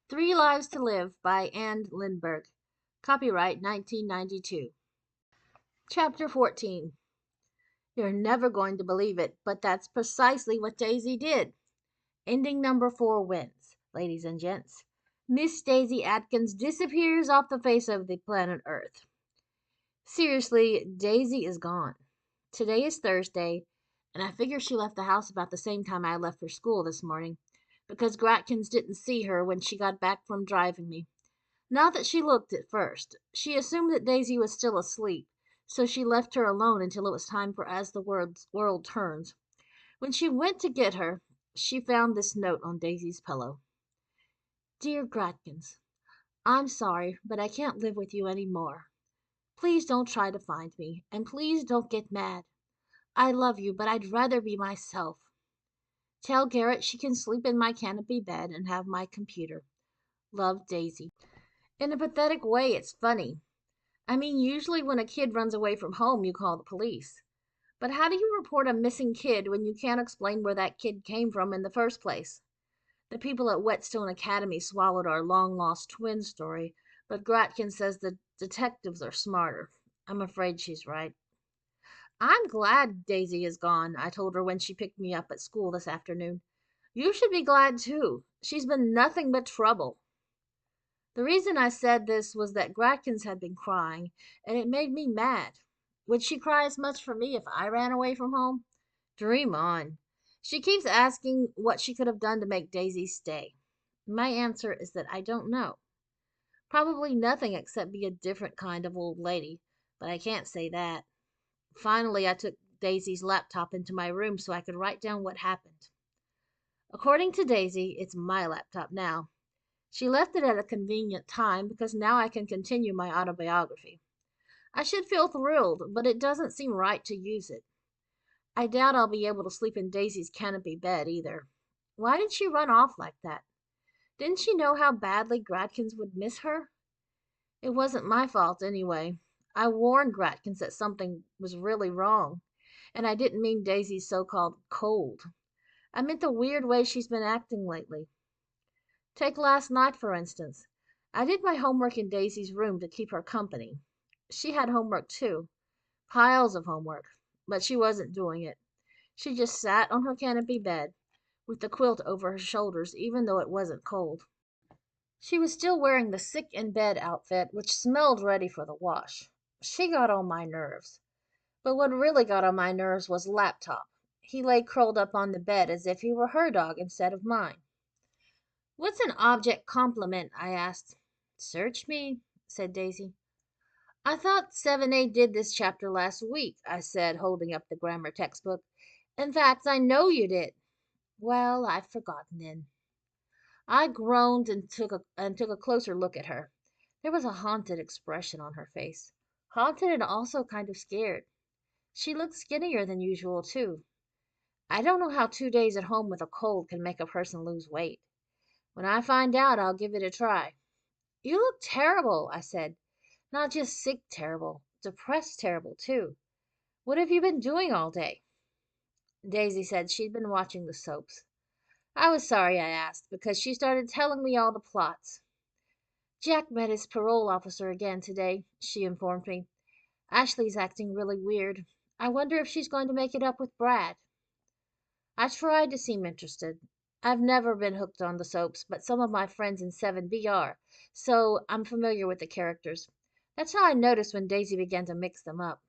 Three Lives to Live by Lindbergh. Copyright 1992. Chapter 14. You're never going to believe it, but that's precisely what Daisy did. Ending number 4 wins, ladies and gents. Miss Daisy Atkins disappears off the face of the planet Earth. Seriously, Daisy is gone. Today is Thursday, and I figure she left the house about the same time I left for school this morning, because Gratkins didn't see her when she got back from driving me. Not that she looked at first. She assumed that Daisy was still asleep, so she left her alone until it was time for As the World Turns. When she went to get her, she found this note on Daisy's pillow. Dear Gratkins, I'm sorry, but I can't live with you any more. Please don't try to find me, and please don't get mad. I love you, but I'd rather be myself. Tell Garrett she can sleep in my canopy bed and have my computer. Love, Daisy. In a pathetic way, it's funny. I mean, usually when a kid runs away from home, you call the police. But how do you report a missing kid when you can't explain where that kid came from in the first place? The people at Whetstone Academy swallowed our long lost twin story, but Gratkin says the detectives are smarter. I'm afraid she's right. I'm glad Daisy is gone, I told her when she picked me up at school this afternoon. You should be glad too. She's been nothing but trouble. The reason I said this was that Gratkins had been crying, and it made me mad. Would she cry as much for me if I ran away from home? Dream on. She keeps asking what she could have done to make Daisy stay. My answer is that I don't know. Probably nothing except be a different kind of old lady, but I can't say that. Finally, I took Daisy's laptop into my room so I could write down what happened. According to Daisy, it's my laptop now. She left it at a convenient time because now I can continue my autobiography. I should feel thrilled, but it doesn't seem right to use it. I doubt I'll be able to sleep in Daisy's canopy bed either. Why did she run off like that? Didn't she know how badly Gratkins would miss her? It wasn't my fault anyway. I warned Gratkins that something was really wrong, and I didn't mean Daisy's so-called cold. I meant the weird way she's been acting lately. Take last night, for instance. I did my homework in Daisy's room to keep her company. She had homework too, piles of homework, but she wasn't doing it. She just sat on her canopy bed, with the quilt over her shoulders, even though it wasn't cold. She was still wearing the sick in bed outfit, which smelled ready for the wash. She got on my nerves. But what really got on my nerves was Laptop. He lay curled up on the bed as if he were her dog instead of mine. What's an object complement? I asked. Search me, said Daisy. I thought 7A did this chapter last week, I said, holding up the grammar textbook. In fact, I know you did. Well, I've forgotten then. I groaned and took a closer look at her. There was a haunted expression on her face. Haunted and also kind of scared. She looked skinnier than usual, too. I don't know how 2 days at home with a cold can make a person lose weight. When I find out, I'll give it a try. You look terrible, I said. Not just sick terrible, depressed terrible, too. What have you been doing all day? Daisy said she'd been watching the soaps. I was sorry I asked, because she started telling me all the plots. Jack met his parole officer again today, she informed me. Ashley's acting really weird. I wonder if she's going to make it up with Brad. I tried to seem interested. I've never been hooked on the soaps, but some of my friends in 7B are, so I'm familiar with the characters. That's how I noticed when Daisy began to mix them up.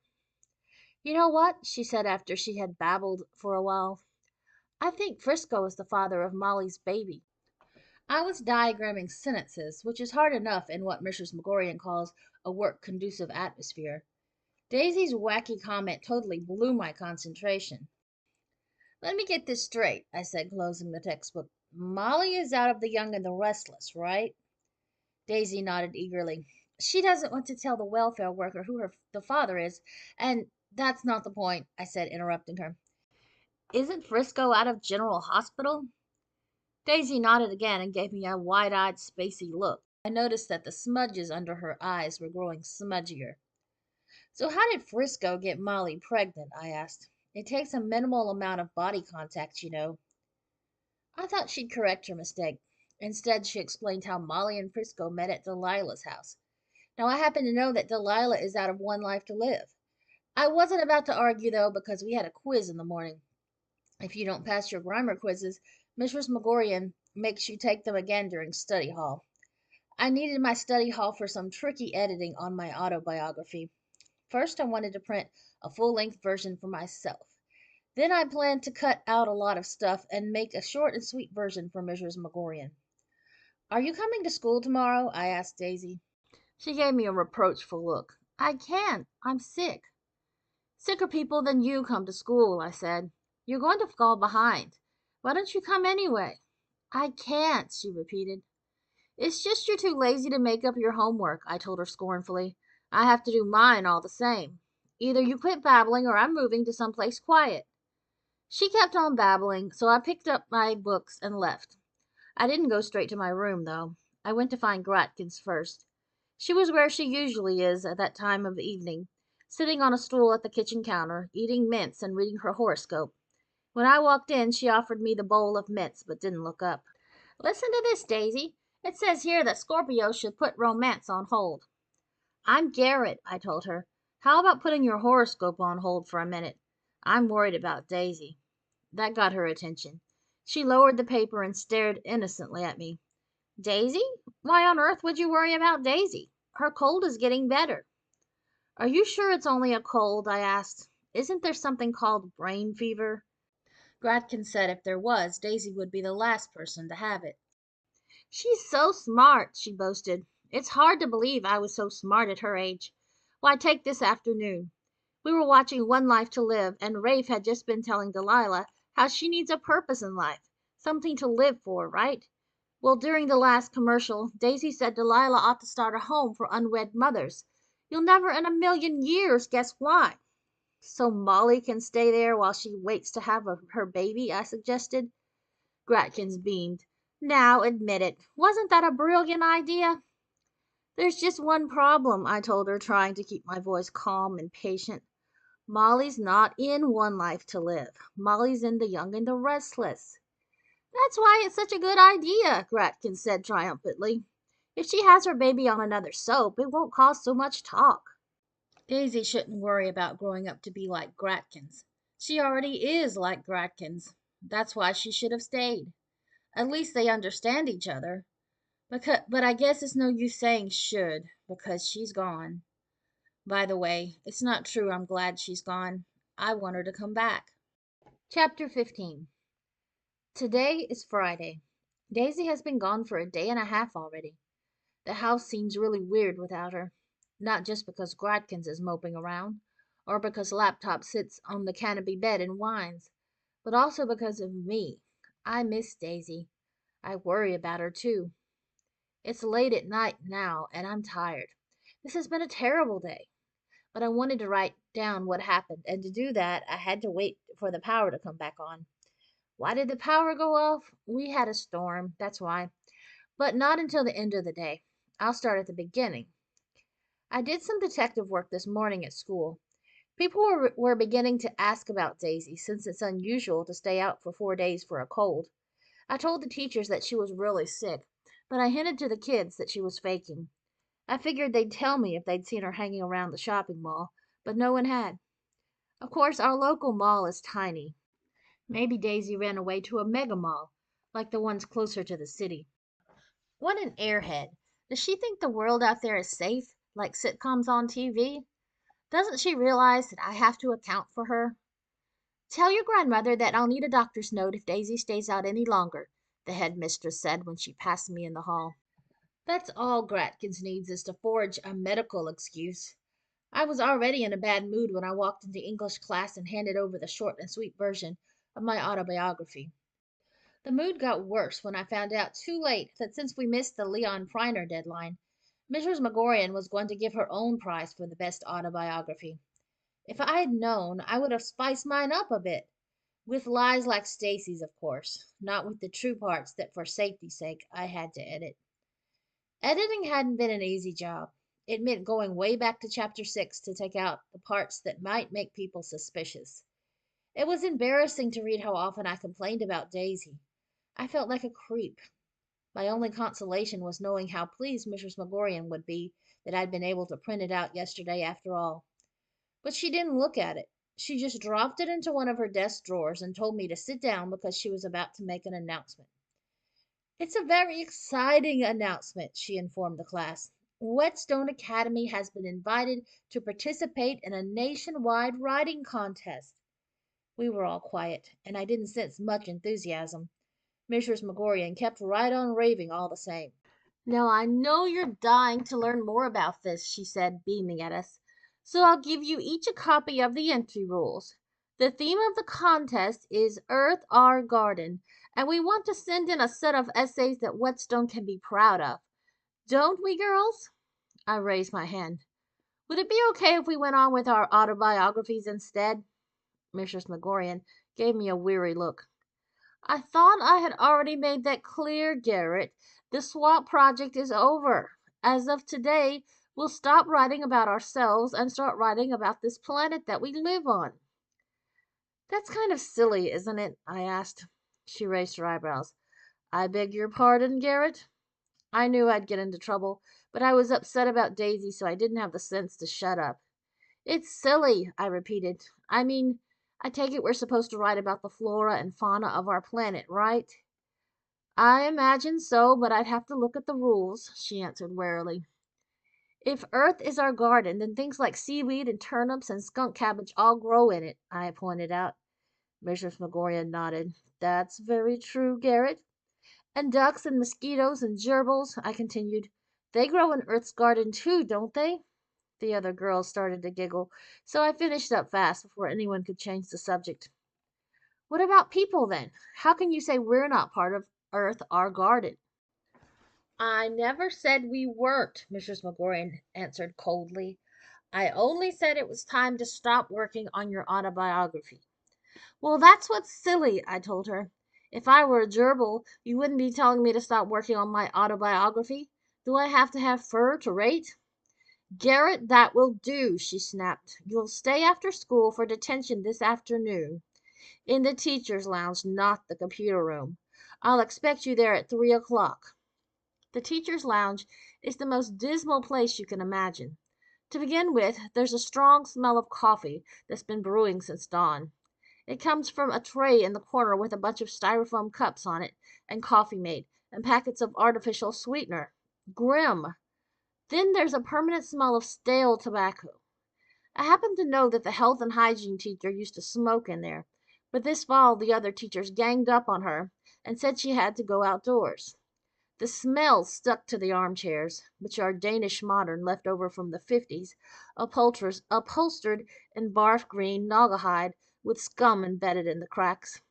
You know what? She said after she had babbled for a while. I think Frisco is the father of Molly's baby. I was diagramming sentences, which is hard enough in what Mrs. McGorian calls a work conducive atmosphere. Daisy's wacky comment totally blew my concentration. Let me get this straight, I said, closing the textbook. Molly is out of The Young and the Restless, right? Daisy nodded eagerly. She doesn't want to tell the welfare worker who the father is, and that's not the point, I said, interrupting her. Isn't Frisco out of General Hospital? Daisy nodded again and gave me a wide-eyed, spacey look. I noticed that the smudges under her eyes were growing smudgier. So how did Frisco get Molly pregnant? I asked. It takes a minimal amount of body contact, you know. I thought she'd correct her mistake. Instead, she explained how Molly and Frisco met at Delilah's house. Now, I happen to know that Delilah is out of One Life to Live. I wasn't about to argue, though, because we had a quiz in the morning. If you don't pass your grammar quizzes, Mrs. McGorian makes you take them again during study hall. I needed my study hall for some tricky editing on my autobiography. First, I wanted to print a full length version for myself. Then I planned to cut out a lot of stuff and make a short and sweet version for Mrs. McGorian. Are you coming to school tomorrow? I asked Daisy. She gave me a reproachful look. I can't. I'm sick. Sicker people than you come to school, I said. You're going to fall behind. Why don't you come anyway? I can't, she repeated. It's just you're too lazy to make up your homework, I told her scornfully. I have to do mine all the same. Either you quit babbling or I'm moving to some place quiet. She kept on babbling, so I picked up my books and left. I didn't go straight to my room, though. I went to find Gratkins first. She was where she usually is at that time of evening, sitting on a stool at the kitchen counter, eating mince and reading her horoscope. When I walked in, she offered me the bowl of mince, but didn't look up. Listen to this, Daisy. It says here that Scorpio should put romance on hold. I'm Garrett, I told her. How about putting your horoscope on hold for a minute? I'm worried about Daisy. That got her attention. She lowered the paper and stared innocently at me. Daisy? Why on earth would you worry about Daisy? Her cold is getting better. Are you sure it's only a cold? I asked. Isn't there something called brain fever? Gradkin said if there was, Daisy would be the last person to have it. She's so smart, she boasted. It's hard to believe I was so smart at her age. Why, take this afternoon. We were watching One Life to Live, and Rafe had just been telling Delilah how she needs a purpose in life, something to live for, right? Well, during the last commercial, Daisy said Delilah ought to start a home for unwed mothers. You'll never in a million years guess why. So Molly can stay there while she waits to have her baby, I suggested. Gratkins beamed. Now, admit it. Wasn't that a brilliant idea? There's just one problem, I told her, trying to keep my voice calm and patient. Molly's not in One Life to Live. Molly's in The Young and the Restless. That's why it's such a good idea, Gratkins said triumphantly. If she has her baby on another soap, it won't cause so much talk. Daisy shouldn't worry about growing up to be like Gratkins. She already is like Gratkins. That's why she should have stayed. At least they understand each other. But I guess it's no use saying should, because she's gone. By the way, it's not true I'm glad she's gone. I want her to come back. Chapter 15. Today is Friday. Daisy has been gone for a day and a half already. The house seems really weird without her. Not just because Gratkins is moping around, or because Laptop sits on the canopy bed and whines, but also because of me. I miss Daisy. I worry about her too. It's late at night now, and I'm tired. This has been a terrible day, but I wanted to write down what happened, and to do that, I had to wait for the power to come back on. Why did the power go off? We had a storm, that's why. But not until the end of the day. I'll start at the beginning. I did some detective work this morning at school. People were beginning to ask about Daisy, since it's unusual to stay out for 4 days for a cold. I told the teachers that she was really sick, but I hinted to the kids that she was faking. I figured they'd tell me if they'd seen her hanging around the shopping mall, but no one had. Of course, our local mall is tiny. Maybe Daisy ran away to a mega mall, like the ones closer to the city. What an airhead. Does she think the world out there is safe, like sitcoms on TV? Doesn't she realize that I have to account for her? Tell your grandmother that I'll need a doctor's note if Daisy stays out any longer, the headmistress said when she passed me in the hall. That's all Gratkins needs is to forge a medical excuse. I was already in a bad mood when I walked into English class and handed over the short and sweet version of my autobiography. The mood got worse when I found out too late that since we missed the Leon Priner deadline, Mrs. McGorian was going to give her own prize for the best autobiography. If I had known, I would have spiced mine up a bit. With lies like Stacy's, of course, not with the true parts that for safety's sake I had to edit. Editing hadn't been an easy job. It meant going way back to chapter 6 to take out the parts that might make people suspicious. It was embarrassing to read how often I complained about Daisy. I felt like a creep. My only consolation was knowing how pleased Mrs. McGorian would be that I'd been able to print it out yesterday after all. But she didn't look at it. She just dropped it into one of her desk drawers and told me to sit down because she was about to make an announcement. It's a very exciting announcement, she informed the class. Whetstone Academy has been invited to participate in a nationwide writing contest. We were all quiet, and I didn't sense much enthusiasm. Mrs. McGorian kept right on raving all the same. Now I know you're dying to learn more about this, she said, beaming at us. So I'll give you each a copy of the entry rules. The theme of the contest is Earth Our Garden, and we want to send in a set of essays that Whetstone can be proud of. Don't we, girls? I raised my hand. Would it be okay if we went on with our autobiographies instead? Mrs. McGorian gave me a weary look. I thought I had already made that clear, Garrett. The swap project is over. As of today, we'll stop writing about ourselves and start writing about this planet that we live on. That's kind of silly, isn't it? I asked. She raised her eyebrows. I beg your pardon, Garrett? I knew I'd get into trouble, but I was upset about Daisy, so I didn't have the sense to shut up. It's silly, I repeated. I mean, I take it we're supposed to write about the flora and fauna of our planet, right? I imagine so, but I'd have to look at the rules, she answered warily. If Earth is our garden, then things like seaweed and turnips and skunk cabbage all grow in it, I pointed out. Mrs. McGorian nodded. That's very true, Garrett. And ducks and mosquitoes and gerbils, I continued. They grow in Earth's garden too, don't they? The other girls started to giggle, so I finished up fast before anyone could change the subject. What about people then? How can you say we're not part of Earth, our garden? I never said we weren't, Mrs. McGorian answered coldly. I only said it was time to stop working on your autobiography. Well, that's what's silly, I told her. If I were a gerbil, you wouldn't be telling me to stop working on my autobiography. Do I have to have fur to rate? Garrett, that will do, she snapped. You'll stay after school for detention this afternoon. In the teacher's lounge, not the computer room. I'll expect you there at 3 o'clock. The teacher's lounge is the most dismal place you can imagine. To begin with, there's a strong smell of coffee that's been brewing since dawn. It comes from a tray in the corner with a bunch of styrofoam cups on it, and coffee made, and packets of artificial sweetener. Grim. Then there's a permanent smell of stale tobacco. I happen to know that the health and hygiene teacher used to smoke in there, but this fall the other teachers ganged up on her and said she had to go outdoors. The smell stuck to the armchairs, which are Danish modern left over from the 50s, upholstered in barf green naugahyde with scum embedded in the cracks.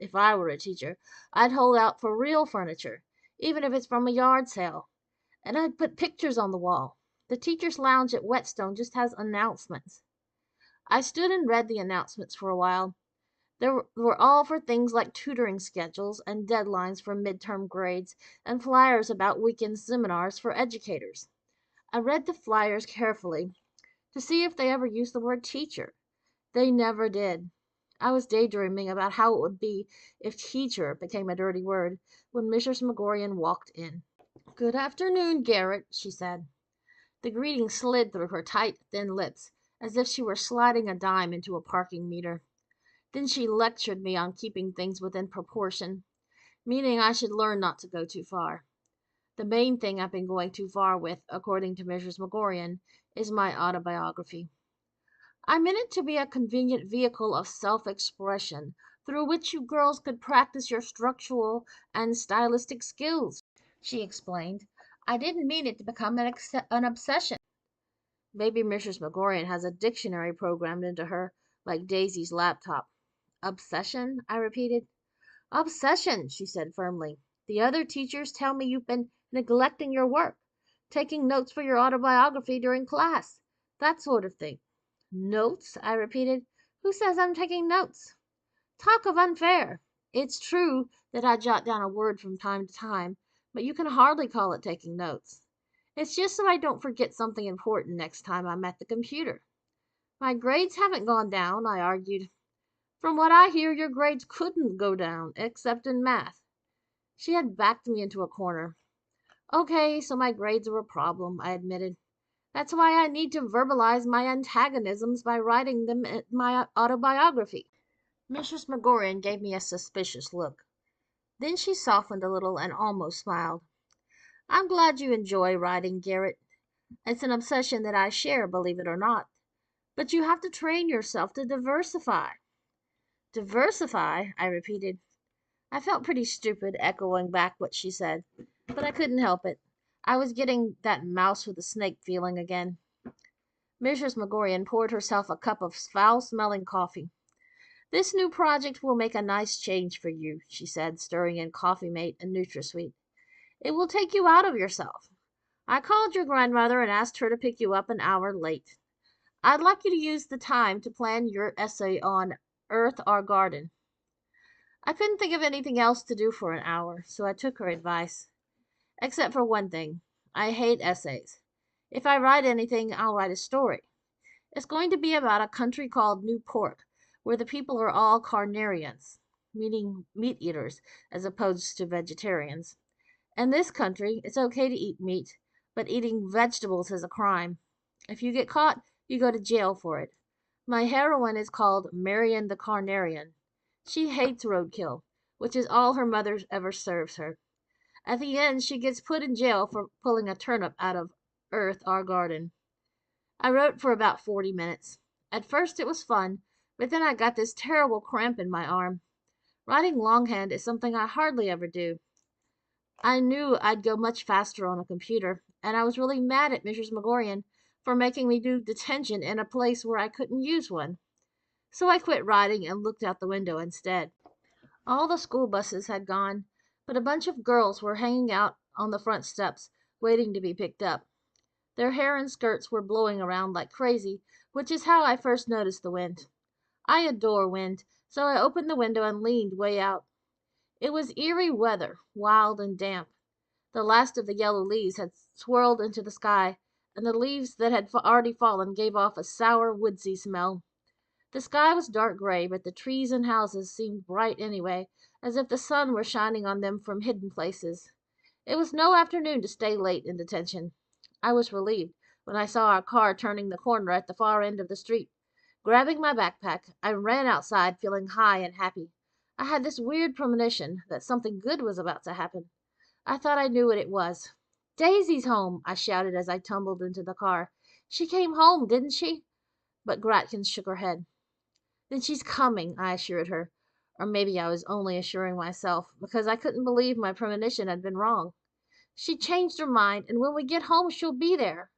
If I were a teacher, I'd hold out for real furniture, even if it's from a yard sale. And I'd put pictures on the wall. The teacher's lounge at Whetstone just has announcements. I stood and read the announcements for a while. They were all for things like tutoring schedules and deadlines for midterm grades and flyers about weekend seminars for educators. I read the flyers carefully to see if they ever used the word teacher. They never did. I was daydreaming about how it would be if teacher became a dirty word when Mrs. McGorian walked in. Good afternoon, Garrett, she said. The greeting slid through her tight, thin lips, as if she were sliding a dime into a parking meter. Then she lectured me on keeping things within proportion, meaning I should learn not to go too far. The main thing I've been going too far with, according to Mrs. McGorian, is my autobiography. I meant it to be a convenient vehicle of self-expression through which you girls could practice your structural and stylistic skills, she explained. I didn't mean it to become an obsession. Maybe Mrs. McGorian has a dictionary programmed into her, like Daisy's laptop. Obsession? I repeated. Obsession, she said firmly. The other teachers tell me you've been neglecting your work, taking notes for your autobiography during class, that sort of thing. Notes? I repeated. Who says I'm taking notes? Talk of unfair. It's true that I jot down a word from time to time, but you can hardly call it taking notes. It's just so I don't forget something important next time I'm at the computer. My grades haven't gone down, I argued. From what I hear, your grades couldn't go down, except in math. She had backed me into a corner. Okay, so my grades were a problem, I admitted. That's why I need to verbalize my antagonisms by writing them in my autobiography. Mrs. McGorian gave me a suspicious look. Then she softened a little and almost smiled. I'm glad you enjoy writing, Garrett. It's an obsession that I share, believe it or not. But you have to train yourself to diversify. Diversify, I repeated. I felt pretty stupid echoing back what she said, but I couldn't help it. I was getting that mouse with a snake feeling again. Mrs. McGorian poured herself a cup of foul-smelling coffee. This new project will make a nice change for you, she said, stirring in Coffee Mate and NutraSweet. It will take you out of yourself. I called your grandmother and asked her to pick you up an hour late. I'd like you to use the time to plan your essay on Earth, Our Garden. I couldn't think of anything else to do for an hour, so I took her advice. Except for one thing. I hate essays. If I write anything, I'll write a story. It's going to be about a country called New Pork, where the people are all carnarians, meaning meat eaters, as opposed to vegetarians. In this country, it's okay to eat meat, but eating vegetables is a crime. If you get caught, you go to jail for it. My heroine is called Marion the Carnarian. She hates roadkill, which is all her mother ever serves her. At the end, she gets put in jail for pulling a turnip out of Earth, Our Garden. I wrote for about 40 minutes. At first it was fun, but then I got this terrible cramp in my arm. Writing longhand is something I hardly ever do. I knew I'd go much faster on a computer, and I was really mad at Mrs. McGorian for making me do detention in a place where I couldn't use one. So I quit writing and looked out the window instead. All the school buses had gone, but a bunch of girls were hanging out on the front steps, waiting to be picked up. Their hair and skirts were blowing around like crazy, which is how I first noticed the wind. I adore wind, so I opened the window and leaned way out. It was eerie weather, wild and damp. The last of the yellow leaves had swirled into the sky, and the leaves that had already fallen gave off a sour, woodsy smell. The sky was dark gray, but the trees and houses seemed bright anyway, as if the sun were shining on them from hidden places. It was no afternoon to stay late in detention. I was relieved when I saw our car turning the corner at the far end of the street. Grabbing my backpack, I ran outside feeling high and happy. I had this weird premonition that something good was about to happen. I thought I knew what it was. Daisy's home, I shouted as I tumbled into the car. She came home, didn't she? But Gratkins shook her head. Then she's coming, I assured her. Or maybe I was only assuring myself, because I couldn't believe my premonition had been wrong. She changed her mind, and when we get home she'll be there.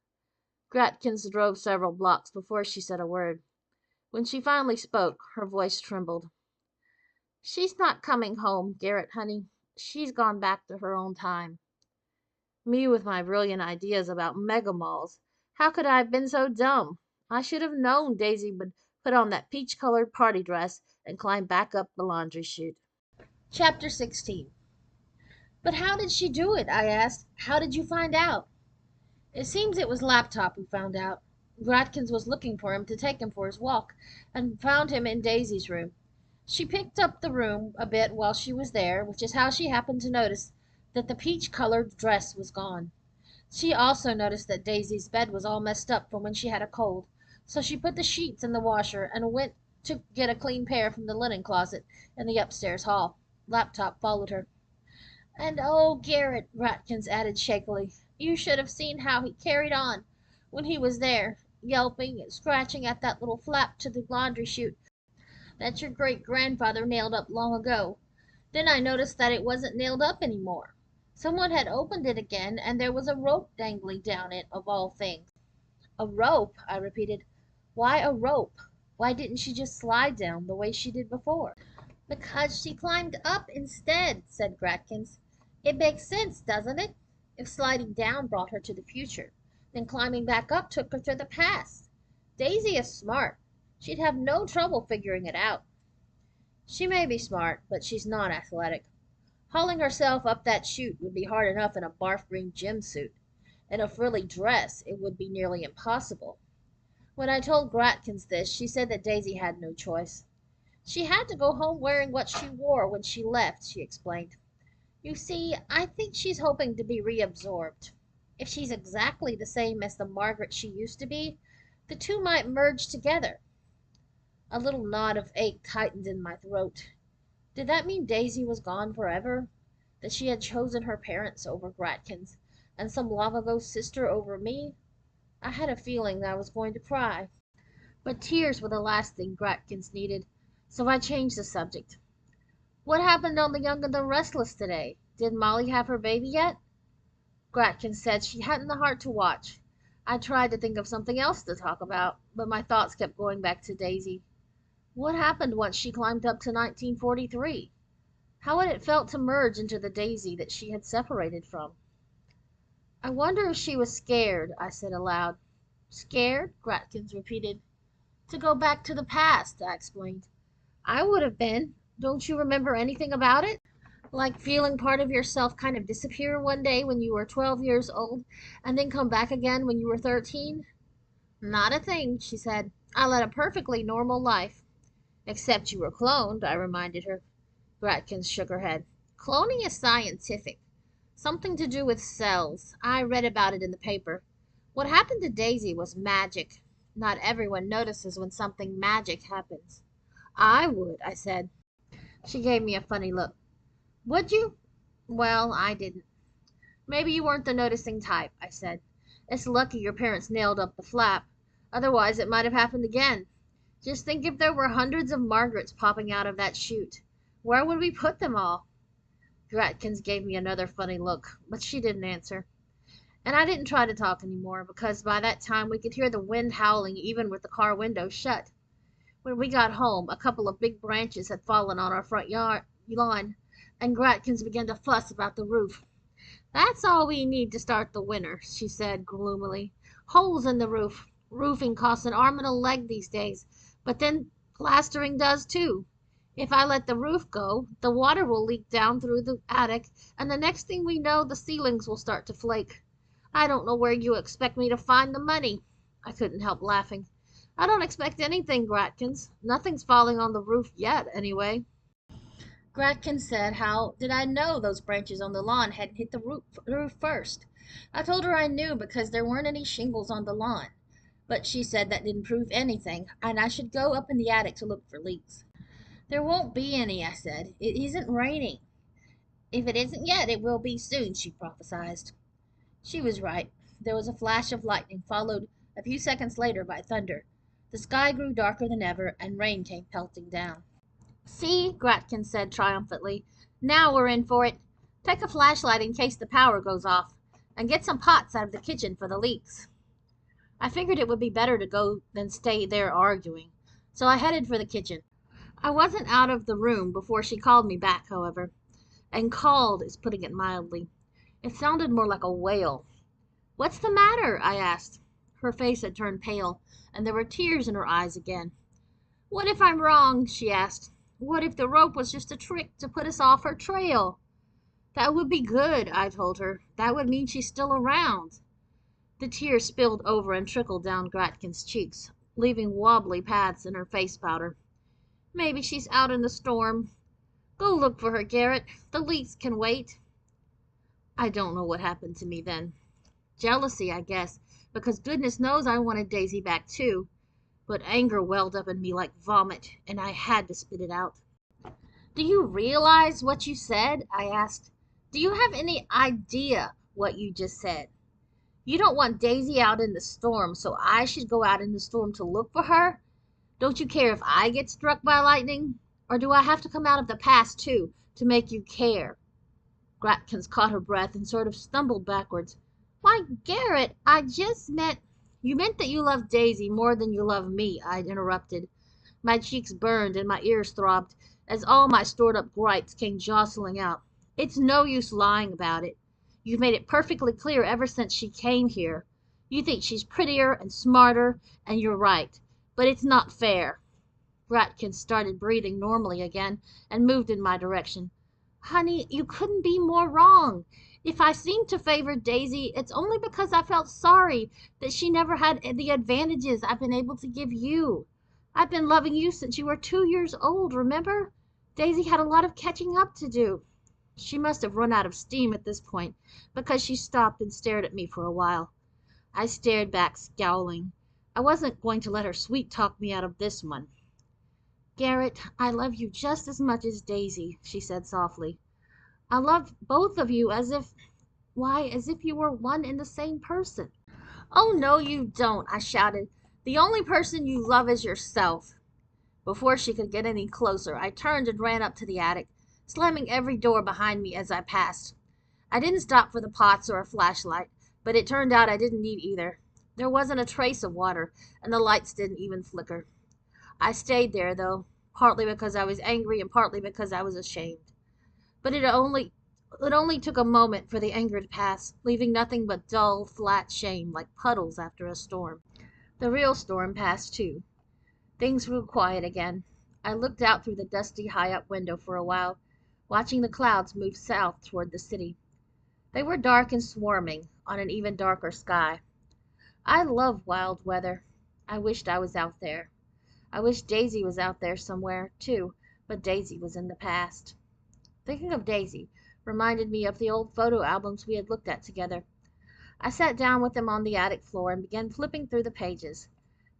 Gratkins drove several blocks before she said a word. When she finally spoke, her voice trembled. She's not coming home, Garrett, honey. She's gone back to her own time. Me with my brilliant ideas about mega malls. How could I have been so dumb? I should have known Daisy would put on that peach-colored party dress and climb back up the laundry chute. Chapter 16. But how did she do it? I asked. How did you find out? It seems it was Laptop who found out. Gratkins was looking for him to take him for his walk, and found him in Daisy's room. She picked up the room a bit while she was there, which is how she happened to notice that the peach-colored dress was gone. She also noticed that Daisy's bed was all messed up from when she had a cold, so she put the sheets in the washer and went to get a clean pair from the linen closet in the upstairs hall. Laptop followed her. And oh, Garrett, Gratkins added shakily, you should have seen how he carried on when he was there, yelping and scratching at that little flap to the laundry chute that your great-grandfather nailed up long ago. Then I noticed that it wasn't nailed up any more. Someone had opened it again, and there was a rope dangling down it, of all things. A rope, I repeated. Why a rope? Why didn't she just slide down the way she did before? Because she climbed up instead, said Gratkins. It makes sense, doesn't it? If sliding down brought her to the future, then climbing back up took her to the past. Daisy is smart. She'd have no trouble figuring it out. She may be smart, but she's not athletic. Hauling herself up that chute would be hard enough in a barf green gym suit. In a frilly dress, it would be nearly impossible. When I told Gratkins this, she said that Daisy had no choice. She had to go home wearing what she wore when she left, she explained. You see, I think she's hoping to be reabsorbed. If she's exactly the same as the Margaret she used to be, the two might merge together. A little knot of ache tightened in my throat. Did that mean Daisy was gone forever? That she had chosen her parents over Gratkins, and some long-ago sister over me? I had a feeling that I was going to cry. But tears were the last thing Gratkins needed, so I changed the subject. What happened on the Young and the Restless today? Did Molly have her baby yet? Gratkins said she hadn't the heart to watch. I tried to think of something else to talk about, but my thoughts kept going back to Daisy. What happened once she climbed up to 1943? How had it felt to merge into the Daisy that she had separated from? I wonder if she was scared, I said aloud. Scared? Gratkins repeated. To go back to the past, I explained. I would have been. Don't you remember anything about it? Like feeling part of yourself kind of disappear one day when you were 12 years old and then come back again when you were 13? Not a thing, she said. I led a perfectly normal life. Except you were cloned, I reminded her. Gratkins shook her head. Cloning is scientific. Something to do with cells. I read about it in the paper. What happened to Daisy was magic. Not everyone notices when something magic happens. I would, I said. She gave me a funny look. Would you? Well, I didn't. Maybe you weren't the noticing type, I said. It's lucky your parents nailed up the flap. Otherwise, it might have happened again. Just think if there were hundreds of Margarets popping out of that chute. Where would we put them all? Gratkins gave me another funny look, but she didn't answer. And I didn't try to talk any more, because by that time we could hear the wind howling even with the car windows shut. When we got home, a couple of big branches had fallen on our front yard lawn, and Gratkins began to fuss about the roof. That's all we need to start the winter, she said gloomily. Holes in the roof. Roofing costs an arm and a leg these days, but then plastering does too. If I let the roof go, the water will leak down through the attic, and the next thing we know, the ceilings will start to flake. I don't know where you expect me to find the money. I couldn't help laughing. I don't expect anything, Gratkins. Nothing's falling on the roof yet, anyway. Gratkins said, how did I know those branches on the lawn hadn't hit the roof first? I told her I knew because there weren't any shingles on the lawn. But she said that didn't prove anything, and I should go up in the attic to look for leaks. There won't be any, I said. It isn't raining. If it isn't yet, it will be soon, she prophesied. She was right. There was a flash of lightning, followed a few seconds later by thunder. The sky grew darker than ever, and rain came pelting down. See, Gratkins said triumphantly. Now we're in for it. Take a flashlight in case the power goes off, and get some pots out of the kitchen for the leaks. I figured it would be better to go than stay there arguing, so I headed for the kitchen. I wasn't out of the room before she called me back, however. And called is putting it mildly. It sounded more like a wail. What's the matter? I asked. Her face had turned pale, and there were tears in her eyes again. What if I'm wrong? She asked. What if the rope was just a trick to put us off her trail? That would be good, I told her. That would mean she's still around. The tears spilled over and trickled down Gratkins' cheeks, leaving wobbly paths in her face powder. Maybe she's out in the storm. Go look for her, Garrett. The leaks can wait. I don't know what happened to me then. Jealousy, I guess, because goodness knows I wanted Daisy back too. But anger welled up in me like vomit, and I had to spit it out. Do you realize what you said? I asked. Do you have any idea what you just said? You don't want Daisy out in the storm, so I should go out in the storm to look for her? Don't you care if I get struck by lightning? Or do I have to come out of the past, too, to make you care? Gratkins caught her breath and sort of stumbled backwards. Why, Garrett, I just meant... You meant that you love Daisy more than you love me, I interrupted. My cheeks burned and my ears throbbed as all my stored-up gripes came jostling out. It's no use lying about it. You've made it perfectly clear ever since she came here. You think she's prettier and smarter, and you're right. But it's not fair. Gratkins started breathing normally again and moved in my direction. Honey, you couldn't be more wrong. If I seem to favor Daisy, it's only because I felt sorry that she never had the advantages I've been able to give you. I've been loving you since you were 2 years old, remember? Daisy had a lot of catching up to do. She must have run out of steam at this point, because she stopped and stared at me for a while. I stared back, scowling. I wasn't going to let her sweet talk me out of this one. "Garrett, I love you just as much as Daisy," she said softly. "I love both of you as if you were one and the same person." "Oh, no, you don't," I shouted. "The only person you love is yourself." Before she could get any closer, I turned and ran up to the attic, slamming every door behind me as I passed. I didn't stop for the pots or a flashlight, but it turned out I didn't need either. There wasn't a trace of water, and the lights didn't even flicker. I stayed there, though, partly because I was angry and partly because I was ashamed. But it only took a moment for the anger to pass, leaving nothing but dull, flat shame, like puddles after a storm. The real storm passed, too. Things grew quiet again. I looked out through the dusty, high-up window for a while, watching the clouds move south toward the city. They were dark and swarming, on an even darker sky. I love wild weather. I wished I was out there. I wished Daisy was out there somewhere, too, but Daisy was in the past. Thinking of Daisy reminded me of the old photo albums we had looked at together. I sat down with them on the attic floor and began flipping through the pages.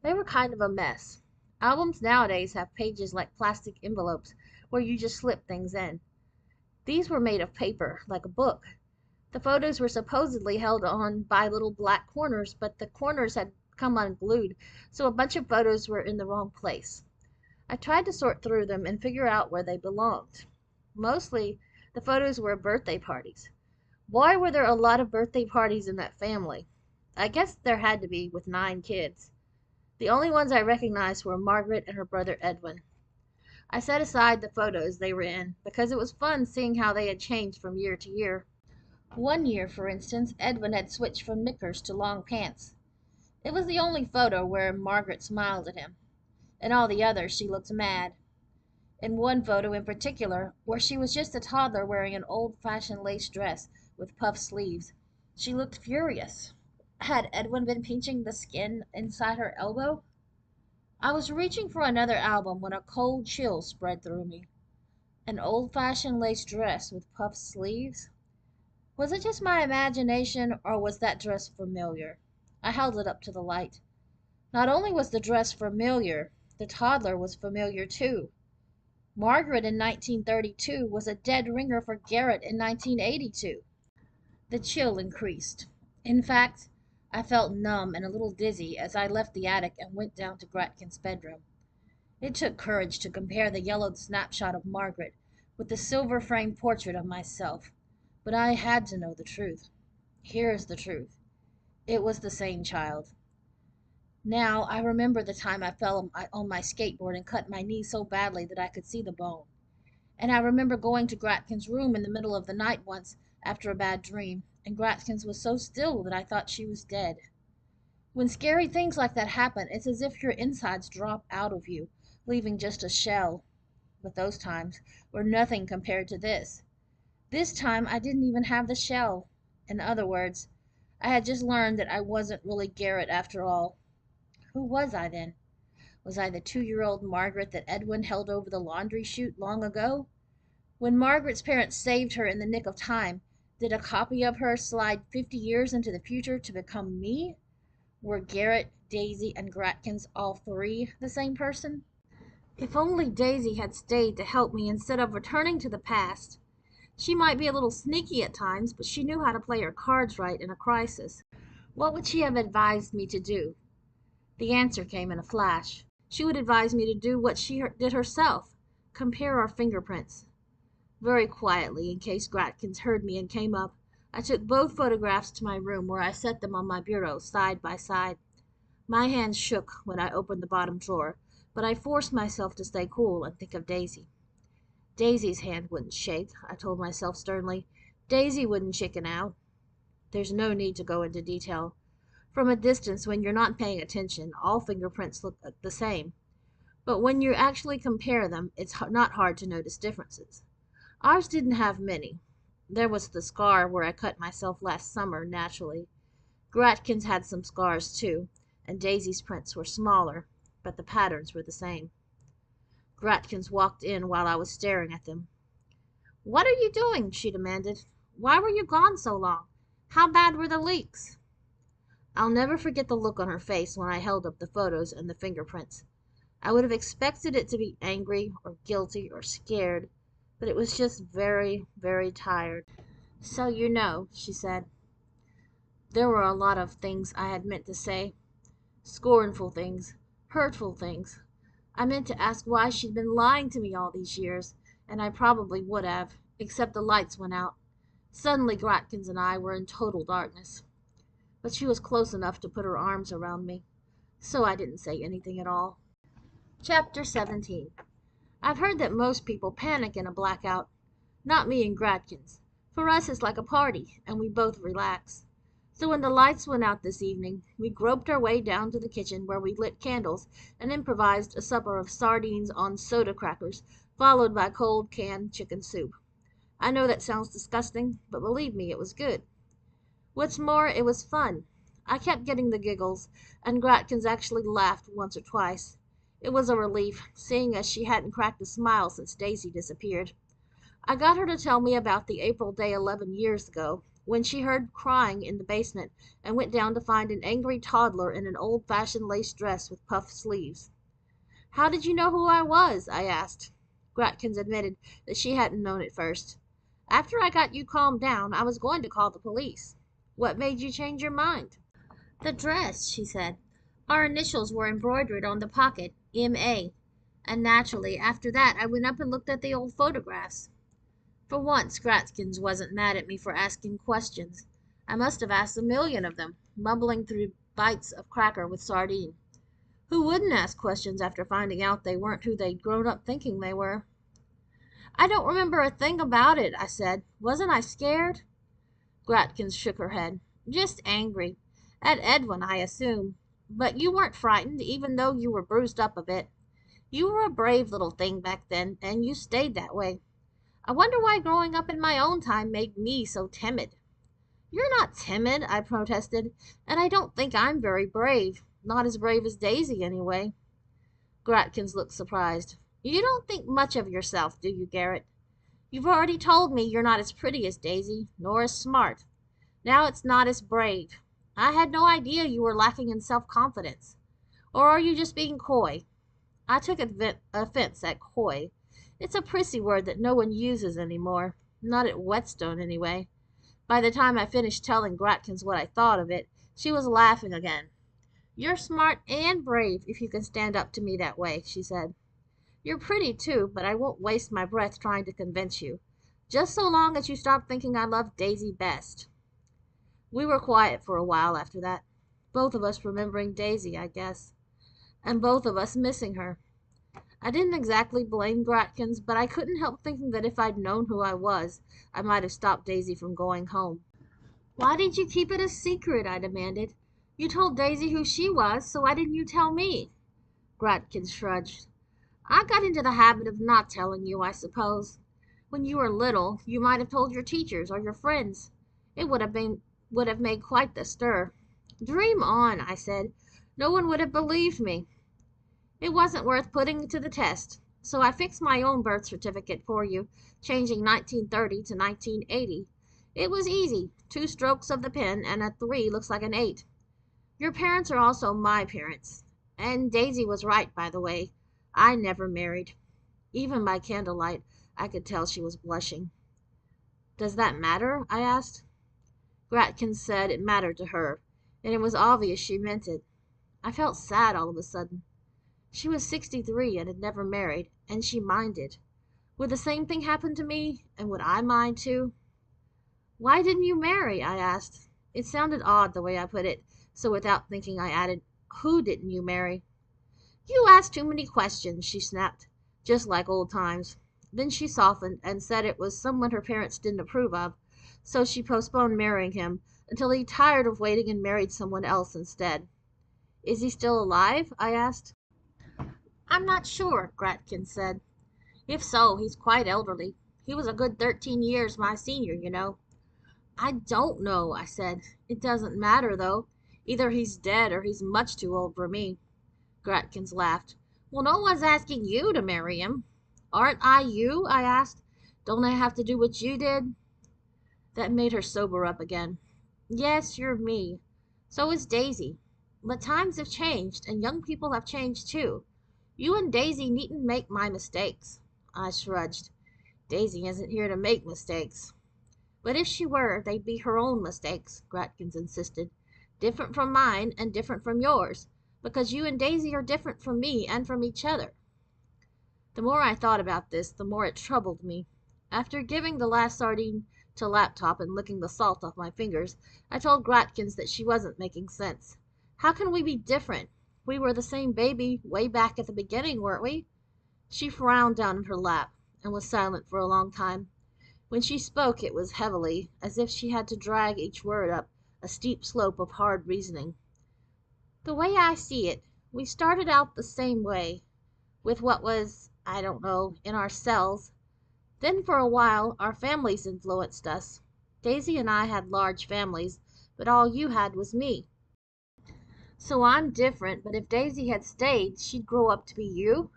They were kind of a mess. Albums nowadays have pages like plastic envelopes where you just slip things in. These were made of paper, like a book. The photos were supposedly held on by little black corners, but the corners had come unglued, so a bunch of photos were in the wrong place. I tried to sort through them and figure out where they belonged. Mostly, the photos were of birthday parties. Boy, were there a lot of birthday parties in that family. I guess there had to be, with 9 kids. The only ones I recognized were Margaret and her brother Edwin. I set aside the photos they were in, because it was fun seeing how they had changed from year to year. One year, for instance, Edwin had switched from knickers to long pants. It was the only photo where Margaret smiled at him. In all the others, she looked mad. In one photo in particular, where she was just a toddler wearing an old-fashioned lace dress with puffed sleeves, she looked furious. Had Edwin been pinching the skin inside her elbow? I was reaching for another album when a cold chill spread through me. An old-fashioned lace dress with puffed sleeves? Was it just my imagination, or was that dress familiar? I held it up to the light. Not only was the dress familiar, the toddler was familiar too. Margaret in 1932 was a dead ringer for Garrett in 1982. The chill increased. In fact, I felt numb and a little dizzy as I left the attic and went down to Gratkin's bedroom. It took courage to compare the yellowed snapshot of Margaret with the silver-framed portrait of myself, but I had to know the truth. Here is the truth. It was the same child. Now I remember the time I fell on my skateboard and cut my knee so badly that I could see the bone. And I remember going to Gratkin's room in the middle of the night once after a bad dream, and Gratkin's was so still that I thought she was dead. When scary things like that happen, it's as if your insides drop out of you, leaving just a shell. But those times were nothing compared to this. This time I didn't even have the shell. In other words, I had just learned that I wasn't really Garrett after all. Who was I then? Was I the 2-year-old Margaret that Edwin held over the laundry chute long ago? When Margaret's parents saved her in the nick of time, did a copy of her slide 50 years into the future to become me? Were Garrett, Daisy, and Gratkins all 3 the same person? If only Daisy had stayed to help me instead of returning to the past. She might be a little sneaky at times, but she knew how to play her cards right in a crisis. What would she have advised me to do? The answer came in a flash. She would advise me to do what she did herself, compare our fingerprints. Very quietly, in case Gratkins heard me and came up, I took both photographs to my room, where I set them on my bureau side by side. My hands shook when I opened the bottom drawer, but I forced myself to stay cool and think of Daisy. Daisy's hand wouldn't shake, I told myself sternly. Daisy wouldn't chicken out. There's no need to go into detail. From a distance, when you're not paying attention, all fingerprints look the same. But when you actually compare them, it's not hard to notice differences. Ours didn't have many. There was the scar where I cut myself last summer, naturally. Gratkin's had some scars too, and Daisy's prints were smaller, but the patterns were the same. Gratkins walked in while I was staring at them. What are you doing? She demanded. Why were you gone so long? How bad were the leaks? I'll never forget the look on her face when I held up the photos and the fingerprints. I would have expected it to be angry or guilty or scared, but it was just very, very tired. So you know, she said, there were a lot of things I had meant to say. Scornful things, hurtful things. I meant to ask why she'd been lying to me all these years, and I probably would have, except the lights went out. Suddenly Gratkins and I were in total darkness. But she was close enough to put her arms around me, so I didn't say anything at all. Chapter 17. I've heard that most people panic in a blackout. Not me and Gratkins. For us it's like a party, and we both relax. So when the lights went out this evening, we groped our way down to the kitchen where we lit candles and improvised a supper of sardines on soda crackers, followed by cold canned chicken soup. I know that sounds disgusting, but believe me, it was good. What's more, it was fun. I kept getting the giggles, and Gratkins actually laughed once or twice. It was a relief, seeing as she hadn't cracked a smile since Daisy disappeared. I got her to tell me about the April day 11 years ago, when she heard crying in the basement and went down to find an angry toddler in an old-fashioned lace dress with puffed sleeves. How did you know who I was? I asked. Gratkins admitted that she hadn't known at first. After I got you calmed down, I was going to call the police. What made you change your mind? The dress, she said. Our initials were embroidered on the pocket, M.A. And naturally, after that, I went up and looked at the old photographs. For once, Gratkins wasn't mad at me for asking questions. I must have asked a million of them, mumbling through bites of cracker with sardine. Who wouldn't ask questions after finding out they weren't who they'd grown up thinking they were? I don't remember a thing about it, I said. Wasn't I scared? Gratkins shook her head. Just angry. At Edwin, I assume. But you weren't frightened, even though you were bruised up a bit. You were a brave little thing back then, and you stayed that way. I wonder why growing up in my own time made me so timid. You're not timid, I protested, and I don't think I'm very brave. Not as brave as Daisy, anyway. Gratkins looked surprised. You don't think much of yourself, do you, Garrett? You've already told me you're not as pretty as Daisy, nor as smart. Now it's not as brave. I had no idea you were lacking in self-confidence. Or are you just being coy? I took offense at coy. It's a prissy word that no one uses anymore. Not at Whetstone, anyway. By the time I finished telling Gratkins what I thought of it, she was laughing again. You're smart and brave if you can stand up to me that way, she said. You're pretty, too, but I won't waste my breath trying to convince you. Just so long as you stop thinking I love Daisy best. We were quiet for a while after that, both of us remembering Daisy, I guess, and both of us missing her. I didn't exactly blame Gratkins, but I couldn't help thinking that if I'd known who I was, I might have stopped Daisy from going home. Why did you keep it a secret? I demanded. You told Daisy who she was, so why didn't you tell me? Gratkins shrugged. I got into the habit of not telling you, I suppose. When you were little, you might have told your teachers or your friends. It would have made quite the stir. Dream on, I said. No one would have believed me. It wasn't worth putting to the test, so I fixed my own birth certificate for you, changing 1930 to 1980. It was easy. 2 strokes of the pen, and a 3 looks like an 8. Your parents are also my parents. And Daisy was right, by the way. I never married. Even by candlelight, I could tell she was blushing. Does that matter? I asked. Gratkins said it mattered to her, and it was obvious she meant it. I felt sad all of a sudden. She was 63 and had never married, and she minded. Would the same thing happen to me, and would I mind too? Why didn't you marry? I asked. It sounded odd the way I put it, so without thinking I added, who didn't you marry? You ask too many questions, she snapped, just like old times. Then she softened and said it was someone her parents didn't approve of, so she postponed marrying him until he tired of waiting and married someone else instead. Is he still alive? I asked. I'm not sure, Gratkins said. If so, he's quite elderly. He was a good 13 years my senior, you know. I don't know, I said. It doesn't matter, though. Either he's dead or he's much too old for me. Gratkins laughed. Well, no one's asking you to marry him. Aren't I you? I asked. Don't I have to do what you did? That made her sober up again. Yes, you're me. So is Daisy. But times have changed, and young people have changed too. You and Daisy needn't make my mistakes. I shrugged. Daisy isn't here to make mistakes. But if she were, they'd be her own mistakes, Gratkins insisted. Different from mine and different from yours, because you and Daisy are different from me and from each other. The more I thought about this, the more it troubled me. After giving the last sardine to Laptop and licking the salt off my fingers, I told Gratkins that she wasn't making sense. How can we be different? We were the same baby way back at the beginning, weren't we? She frowned down in her lap and was silent for a long time. When she spoke, it was heavily, as if she had to drag each word up a steep slope of hard reasoning. The way I see it, we started out the same way, with what was, I don't know, in our cells. Then for a while our families influenced us. Daisy and I had large families, but all you had was me. So I'm different, but if Daisy had stayed, she'd grow up to be you?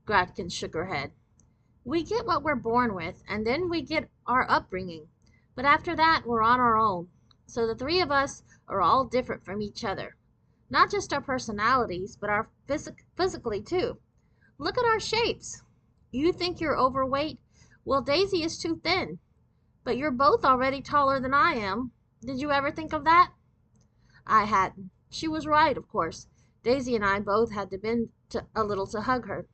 Gratkins shook her head. We get what we're born with, and then we get our upbringing. But after that, we're on our own. So the three of us are all different from each other. Not just our personalities, but our physically too. Look at our shapes. You think you're overweight? Well, Daisy is too thin. But you're both already taller than I am. Did you ever think of that? I hadn't. She was right, of course. Daisy and I both had to bend a little to hug her.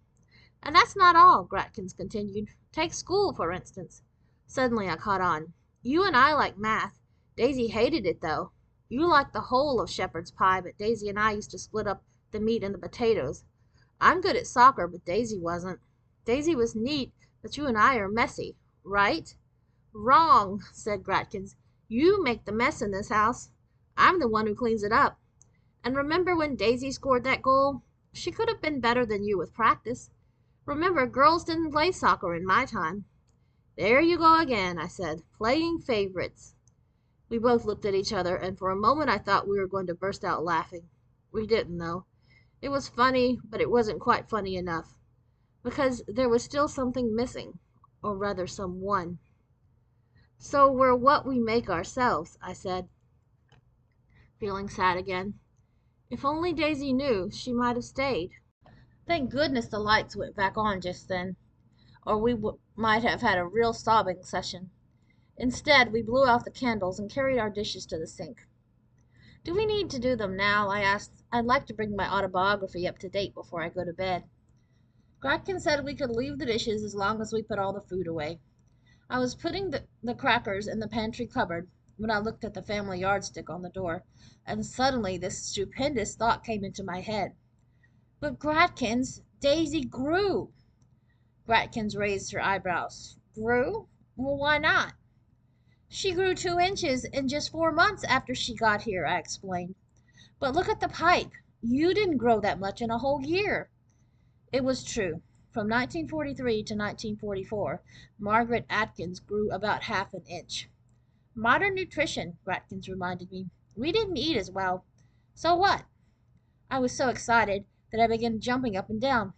And that's not all, Gratkins continued. Take school, for instance. Suddenly I caught on. You and I like math. Daisy hated it, though. You liked the whole of shepherd's pie, but Daisy and I used to split up the meat and the potatoes. I'm good at soccer, but Daisy wasn't. Daisy was neat, but you and I are messy, right? Wrong, said Gratkins. You make the mess in this house. I'm the one who cleans it up. And remember when Daisy scored that goal? She could have been better than you with practice. Remember, girls didn't play soccer in my time. There you go again, I said, playing favorites. We both looked at each other, and for a moment I thought we were going to burst out laughing. We didn't, though. It was funny, but it wasn't quite funny enough, because there was still something missing, or rather someone. So we're what we make ourselves, I said, feeling sad again. If only Daisy knew, she might have stayed. Thank goodness the lights went back on just then, or we might have had a real sobbing session. Instead, we blew out the candles and carried our dishes to the sink. Do we need to do them now? I asked. I'd like to bring my autobiography up to date before I go to bed. Gratkin said we could leave the dishes as long as we put all the food away. I was putting the crackers in the pantry cupboard when I looked at the family yardstick on the door, and suddenly this stupendous thought came into my head. But Gratkins, Daisy grew. Gratkins raised her eyebrows. Grew? Well, why not? She grew 2 inches in just 4 months after she got here, I explained. But look at the pipe. You didn't grow that much in a whole year. It was true. From 1943 to 1944, Margaret Atkins grew about half an inch. Modern nutrition, Gratkins reminded me. We didn't eat as well. So what? I was so excited that I began jumping up and down.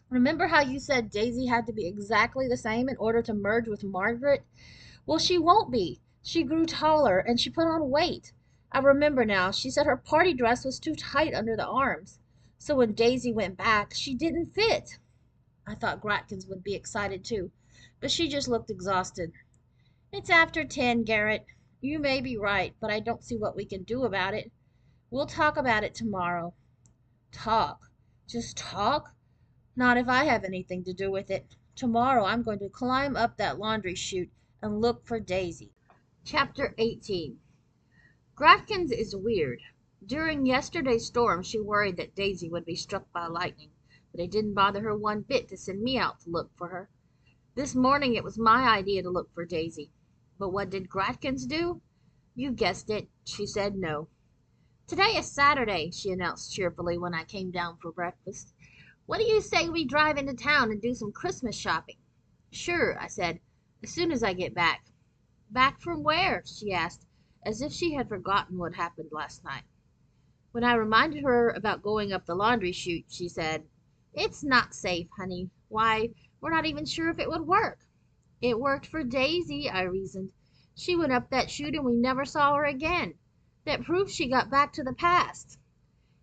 Remember how you said Daisy had to be exactly the same in order to merge with Margaret? Well, she won't be. She grew taller and she put on weight. I remember now. She said her party dress was too tight under the arms. So when Daisy went back, she didn't fit. I thought Gratkins would be excited too, but she just looked exhausted. It's after 10, Garrett. You may be right, but I don't see what we can do about it. We'll talk about it tomorrow. Talk? Just talk? Not if I have anything to do with it. Tomorrow I'm going to climb up that laundry chute and look for Daisy. Chapter 18. Gratkins is weird. During yesterday's storm she worried that Daisy would be struck by lightning, but it didn't bother her one bit to send me out to look for her. This morning it was my idea to look for Daisy. But what did Gratkins do? You guessed it. She said no. Today is Saturday, she announced cheerfully when I came down for breakfast. What do you say we drive into town and do some Christmas shopping? Sure, I said, as soon as I get back. Back from where? She asked, as if she had forgotten what happened last night. When I reminded her about going up the laundry chute, she said, It's not safe, honey. Why, we're not even sure if it would work. It worked for Daisy, I reasoned. She went up that chute and we never saw her again. That proves she got back to the past.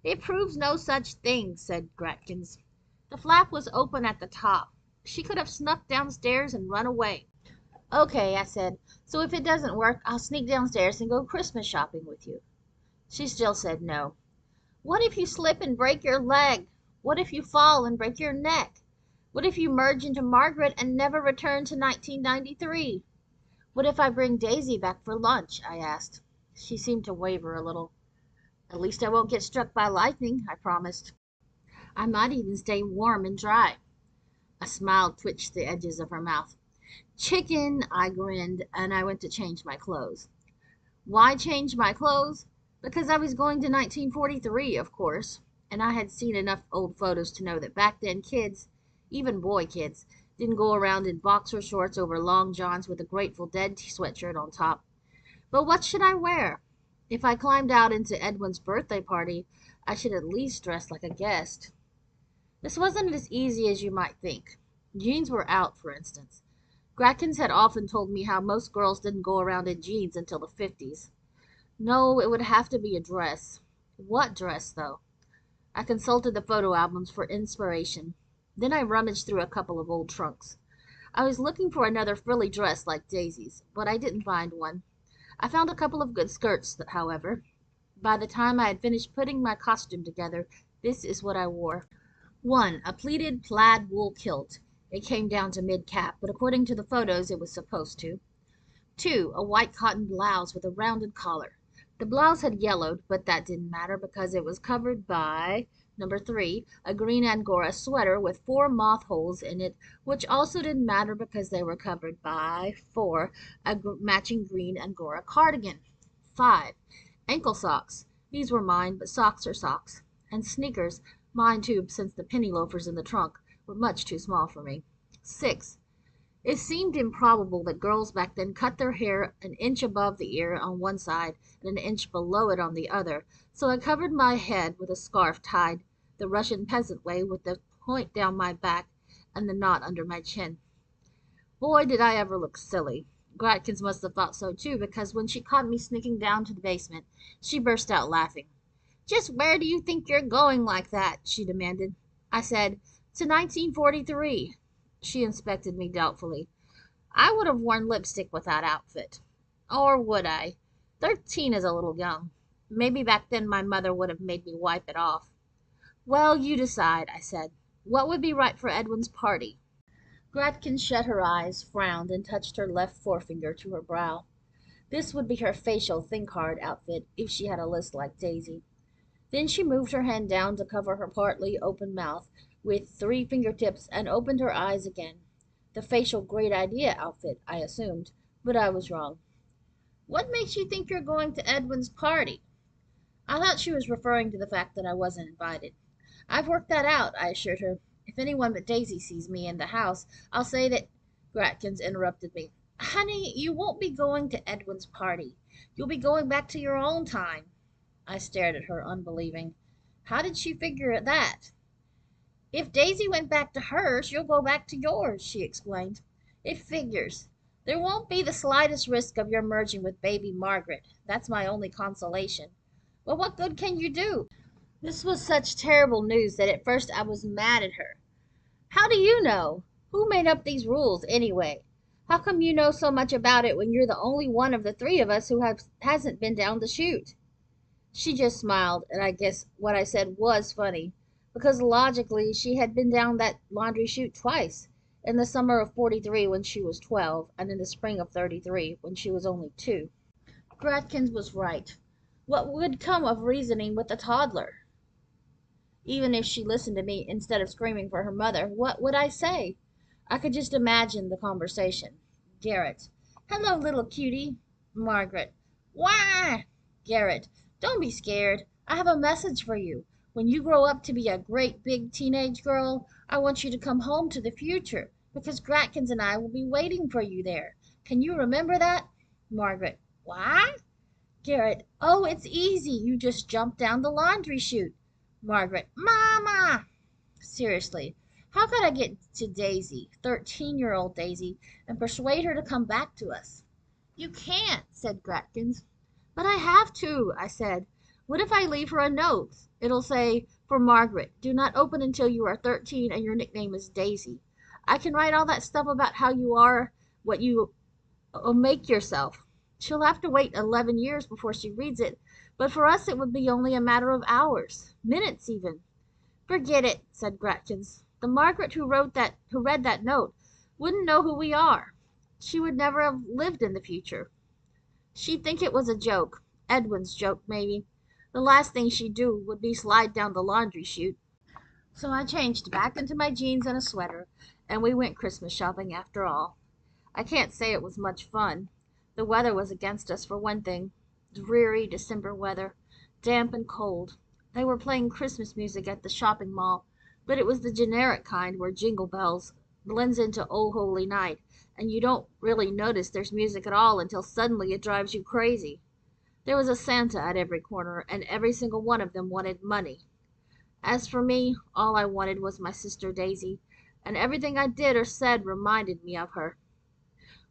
It proves no such thing, said Gratkins. The flap was open at the top. She could have snuck downstairs and run away. Okay, I said, so if it doesn't work, I'll sneak downstairs and go Christmas shopping with you. She still said no. What if you slip and break your leg? What if you fall and break your neck? What if you merge into Margaret and never return to 1993? What if I bring Daisy back for lunch? I asked. She seemed to waver a little. At least I won't get struck by lightning, I promised. I might even stay warm and dry. A smile twitched the edges of her mouth. Chicken, I grinned, and I went to change my clothes. Why change my clothes? Because I was going to 1943, of course, and I had seen enough old photos to know that back then kids, even boy kids, didn't go around in boxer shorts over long johns with a Grateful Dead sweatshirt on top. But what should I wear? If I climbed out into Edwin's birthday party, I should at least dress like a guest. This wasn't as easy as you might think. Jeans were out, for instance. Gratkins had often told me how most girls didn't go around in jeans until the 50s. No, it would have to be a dress. What dress, though? I consulted the photo albums for inspiration. Then I rummaged through a couple of old trunks. I was looking for another frilly dress like Daisy's, but I didn't find one. I found a couple of good skirts, however. By the time I had finished putting my costume together, this is what I wore. 1. A pleated plaid wool kilt. It came down to mid-cap, but according to the photos, it was supposed to. 2. A white cotton blouse with a rounded collar. The blouse had yellowed, but that didn't matter because it was covered by, number 3, a green Angora sweater with 4 moth holes in it, which also didn't matter because they were covered by, 4, a matching green Angora cardigan. 5. Ankle socks. These were mine, but socks are socks. And sneakers, mine too, since the penny loafers in the trunk were much too small for me. 6. It seemed improbable that girls back then cut their hair an inch above the ear on one side and an inch below it on the other, so I covered my head with a scarf tied the Russian peasant way with the point down my back and the knot under my chin. Boy, did I ever look silly. Gratkins must have thought so too, because when she caught me sneaking down to the basement, she burst out laughing. Just where do you think you're going like that? She demanded. I said, to 1943. She inspected me doubtfully. I would have worn lipstick with that outfit. Or would I? 13 is a little young. Maybe back then my mother would have made me wipe it off. Well, you decide, I said. What would be right for Edwin's party? Gratkin shut her eyes, frowned, and touched her left forefinger to her brow. This would be her facial think-hard outfit if she had a list like Daisy. Then she moved her hand down to cover her partly open mouth with 3 fingertips and opened her eyes again. The facial great idea outfit, I assumed, but I was wrong. What makes you think you're going to Edwin's party? I thought she was referring to the fact that I wasn't invited. I've worked that out, I assured her. If anyone but Daisy sees me in the house, I'll say that... Gratkins interrupted me. Honey, you won't be going to Edwin's party. You'll be going back to your own time. I stared at her, unbelieving. How did she figure at that? If Daisy went back to hers, you'll go back to yours, she explained. It figures. There won't be the slightest risk of your merging with baby Margaret. That's my only consolation. But what good can you do? This was such terrible news that at first I was mad at her. How do you know? Who made up these rules, anyway? How come you know so much about it when you're the only one of the 3 of us who hasn't been down the chute? She just smiled, and I guess what I said was funny, because logically she had been down that laundry chute twice, in the summer of 43 when she was 12, and in the spring of 33 when she was only 2. Gratkins was right. What would come of reasoning with a toddler? Even if she listened to me instead of screaming for her mother, what would I say? I could just imagine the conversation. Garrett. Hello, little cutie. Margaret. Why? Garrett. Don't be scared. I have a message for you. When you grow up to be a great big teenage girl, I want you to come home to the future, because Gratkins and I will be waiting for you there. Can you remember that? Margaret. Why? Garrett. Oh, it's easy. You just jump down the laundry chute. Margaret. Mama! Seriously, How could I get to Daisy, 13-year-old Daisy, and persuade her to come back to us? You can't, said Gratkins. But I have to, I said. What if I leave her a note? It'll say, for Margaret, do not open until you are 13 and your nickname is Daisy. I can write all that stuff about how you are, what you make yourself. She'll have to wait 11 years before she reads it, but for us it would be only a matter of hours, minutes even. Forget it, said Gratkins. The Margaret who read that note wouldn't know who we are. She would never have lived in the future. She'd think it was a joke. Edwin's joke, maybe. The last thing she'd do would be slide down the laundry chute. So I changed back into my jeans and a sweater, and we went Christmas shopping after all. I can't say it was much fun. The weather was against us for one thing. Dreary December weather, damp and cold. They were playing Christmas music at the shopping mall, but it was the generic kind where Jingle Bells blends into Oh Holy Night, and you don't really notice there's music at all until suddenly it drives you crazy. There was a Santa at every corner, and every single one of them wanted money. As for me, all I wanted was my sister Daisy, and everything I did or said reminded me of her.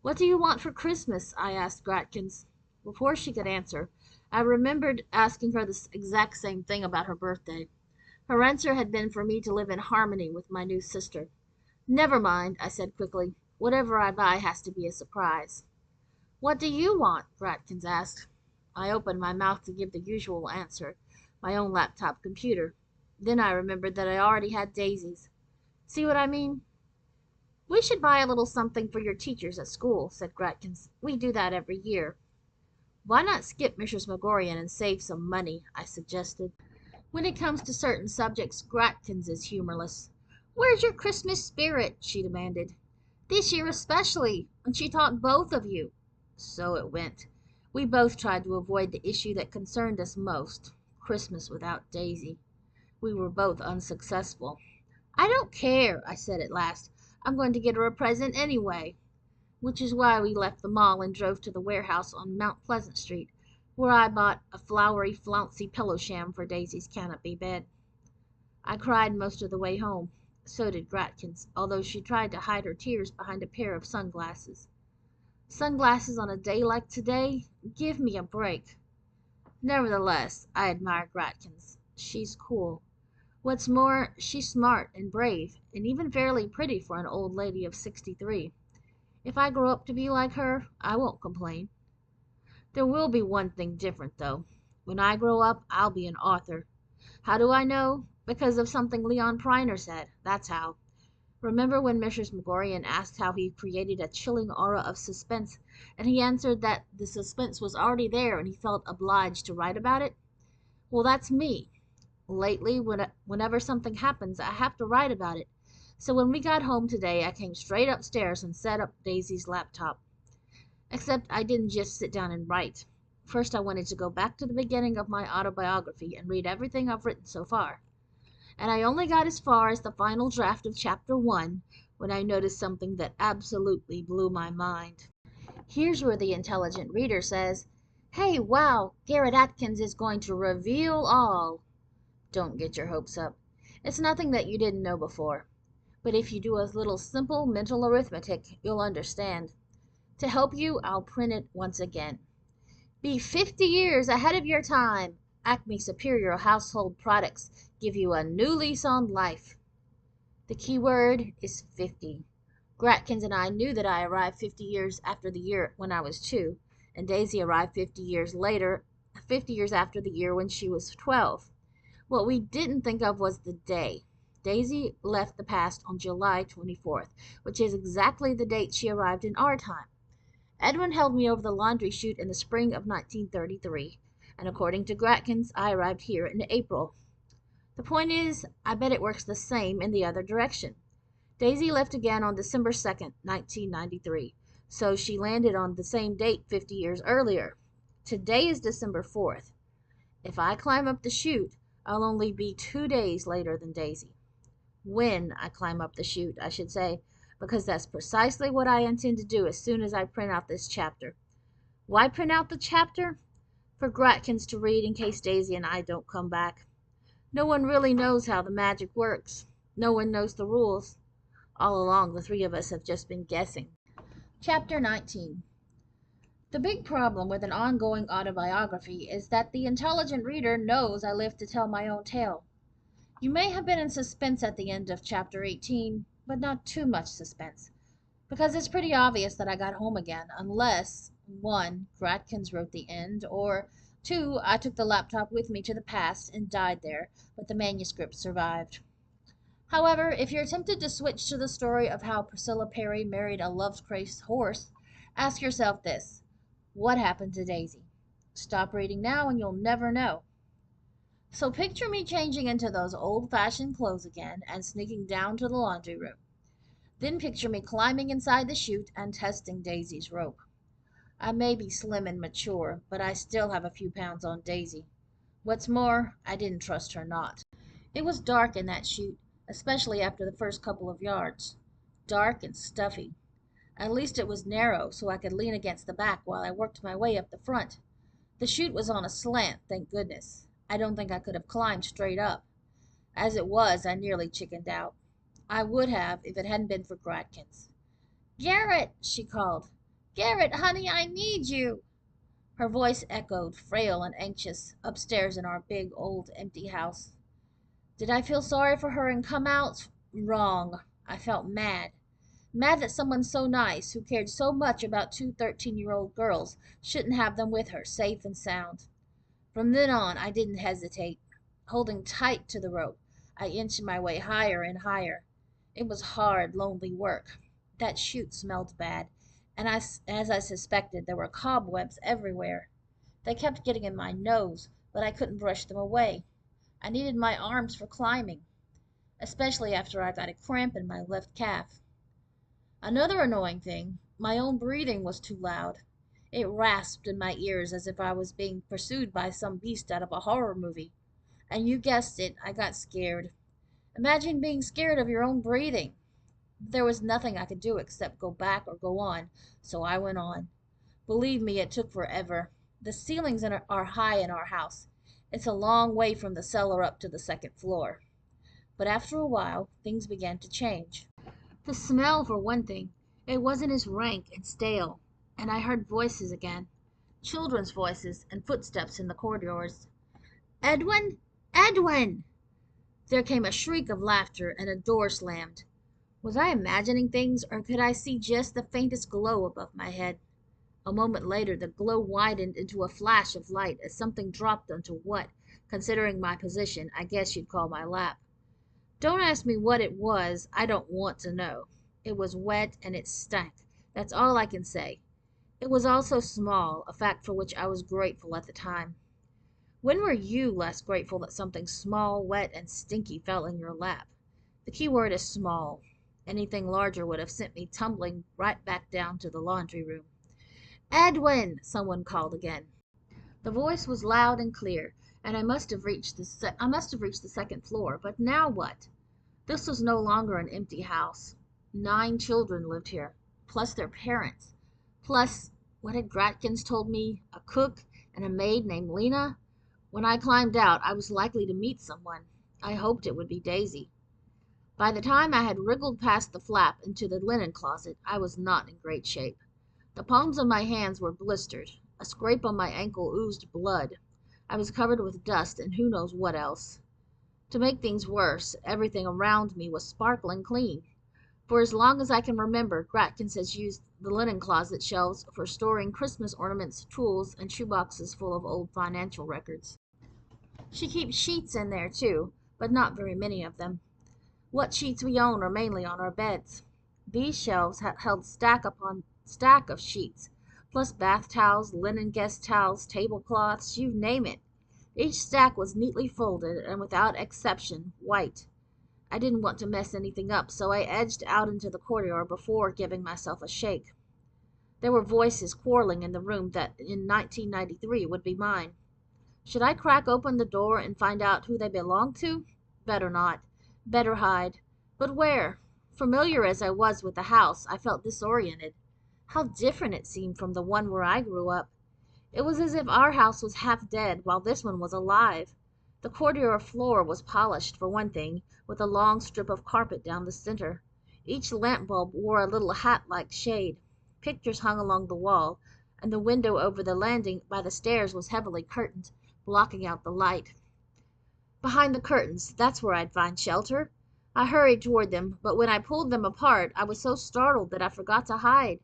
What do you want for Christmas? I asked Gratkins. Before she could answer, I remembered asking her the exact same thing about her birthday. Her answer had been for me to live in harmony with my new sister. Never mind, I said quickly. Whatever I buy has to be a surprise. What do you want? Gratkins asked. I opened my mouth to give the usual answer, my own laptop computer. Then I remembered that I already had Daisy's. See what I mean? We should buy a little something for your teachers at school, said Gratkins. We do that every year. Why not skip Mrs. Megorian and save some money? I suggested. When it comes to certain subjects, Gratkins is humorless. Where's your Christmas spirit? She demanded. This year especially, when she taught both of you. So it went. We both tried to avoid the issue that concerned us most, Christmas without Daisy. We were both unsuccessful. I don't care, I said at last. I'm going to get her a present anyway. Which is why we left the mall and drove to the warehouse on Mount Pleasant Street, where I bought a flowery, flouncy pillow sham for Daisy's canopy bed. I cried most of the way home. So did Gratkins, although she tried to hide her tears behind a pair of sunglasses. Sunglasses on a day like today? Give me a break. Nevertheless, I admire Gratkins. She's cool. What's more, she's smart and brave, and even fairly pretty for an old lady of 63. If I grow up to be like her, I won't complain. There will be one thing different, though. When I grow up, I'll be an author. How do I know? Because of something Leon Priner said. That's how. Remember when Mrs. Megorian asked how he created a chilling aura of suspense, and he answered that the suspense was already there and he felt obliged to write about it? Well, that's me. Lately, whenever something happens, I have to write about it. So when we got home today, I came straight upstairs and set up Daisy's laptop. Except I didn't just sit down and write. First, I wanted to go back to the beginning of my autobiography and read everything I've written so far. And I only got as far as the final draft of chapter 1 when I noticed something that absolutely blew my mind. Here's where the intelligent reader says, "Hey, wow, Garrett Atkins is going to reveal all." Don't get your hopes up. It's nothing that you didn't know before. But if you do a little simple mental arithmetic, you'll understand. To help you, I'll print it once again. Be 50 years ahead of your time. Acme Superior Household Products give you a new lease on life. The key word is 50. Gratkins and I knew that I arrived 50 years after the year when I was 2, and Daisy arrived 50 years later, 50 years after the year when she was 12. What we didn't think of was the day. Daisy left the past on July 24th, which is exactly the date she arrived in our time. Edwin held me over the laundry chute in the spring of 1933, and according to Gratkins, I arrived here in April. The point is, I bet it works the same in the other direction. Daisy left again on December 2nd, 1993, so she landed on the same date 50 years earlier. Today is December 4th. If I climb up the chute, I'll only be 2 days later than Daisy. When I climb up the chute, I should say, because that's precisely what I intend to do as soon as I print out this chapter. Why print out the chapter? For Gratkins to read in case Daisy and I don't come back. No one really knows how the magic works. No one knows the rules. All along, the three of us have just been guessing. Chapter 19. The big problem with an ongoing autobiography is that the intelligent reader knows I live to tell my own tale. You may have been in suspense at the end of chapter 18, but not too much suspense, because it's pretty obvious that I got home again, unless 1. Gratkins wrote the end, or 2. I took the laptop with me to the past and died there, but the manuscript survived. However, if you're tempted to switch to the story of how Priscilla Perry married a love-crazed horse, ask yourself this: what happened to Daisy? Stop reading now and you'll never know. So picture me changing into those old-fashioned clothes again and sneaking down to the laundry room. Then picture me climbing inside the chute and testing Daisy's rope. I may be slim and mature, but I still have a few pounds on Daisy. What's more, I didn't trust her not. It was dark in that chute, especially after the first couple of yards. Dark and stuffy. At least it was narrow, so I could lean against the back while I worked my way up the front. The chute was on a slant, thank goodness. I don't think I could have climbed straight up. As it was, I nearly chickened out. I would have if it hadn't been for Gratkins. "Garrett!" she called. "Garrett, honey, I need you!" Her voice echoed, frail and anxious, upstairs in our big, old, empty house. Did I feel sorry for her and come out? Wrong. I felt mad. Mad that someone so nice, who cared so much about two 13-year-old girls, shouldn't have them with her, safe and sound. From then on, I didn't hesitate. Holding tight to the rope, I inched my way higher and higher. It was hard, lonely work. That chute smelled bad, and as I suspected, there were cobwebs everywhere. They kept getting in my nose, but I couldn't brush them away. I needed my arms for climbing, especially after I got a cramp in my left calf. Another annoying thing, my own breathing was too loud. It rasped in my ears as if I was being pursued by some beast out of a horror movie. And you guessed it, I got scared. Imagine being scared of your own breathing. There was nothing I could do except go back or go on, so I went on. Believe me, it took forever. The ceilings are high in our house. It's a long way from the cellar up to the second floor. But after a while, things began to change. The smell, for one thing. It wasn't as rank and stale, and I heard voices again. Children's voices and footsteps in the corridors. "Edwin! Edwin!" There came a shriek of laughter and a door slammed. Was I imagining things, or could I see just the faintest glow above my head? A moment later the glow widened into a flash of light as something dropped onto what, considering my position, I guess you'd call my lap. Don't ask me what it was, I don't want to know. It was wet and it stank. That's all I can say. It was also small, a fact for which I was grateful at the time. When were you last grateful that something small, wet, and stinky fell in your lap? The key word is small. Anything larger would have sent me tumbling right back down to the laundry room. "Edwin!" someone called again. The voice was loud and clear, and I must have reached the second floor, but now what? This was no longer an empty house. 9 children lived here, plus their parents, plus, what had Gratkins told me, a cook and a maid named Lena? When I climbed out, I was likely to meet someone. I hoped it would be Daisy. By the time I had wriggled past the flap into the linen closet, I was not in great shape. The palms of my hands were blistered. A scrape on my ankle oozed blood. I was covered with dust and who knows what else. To make things worse, everything around me was sparkling clean. For as long as I can remember, Gratkins has used the linen closet shelves for storing Christmas ornaments, tools, and shoeboxes full of old financial records. She keeps sheets in there, too, but not very many of them. What sheets we own are mainly on our beds. These shelves held stack upon stack of sheets, plus bath towels, linen guest towels, tablecloths, you name it. Each stack was neatly folded and without exception white. I didn't want to mess anything up, so I edged out into the corridor before giving myself a shake. There were voices quarreling in the room that in 1993 would be mine. Should I crack open the door and find out who they belonged to? Better not. Better hide. But where? Familiar as I was with the house, I felt disoriented. How different it seemed from the one where I grew up. It was as if our house was half dead while this one was alive. The corridor floor was polished, for one thing, with a long strip of carpet down the center. Each lamp bulb wore a little hat-like shade. Pictures hung along the wall, and the window over the landing by the stairs was heavily curtained, blocking out the light. Behind the curtains, that's where I'd find shelter. I hurried toward them, but when I pulled them apart, I was so startled that I forgot to hide.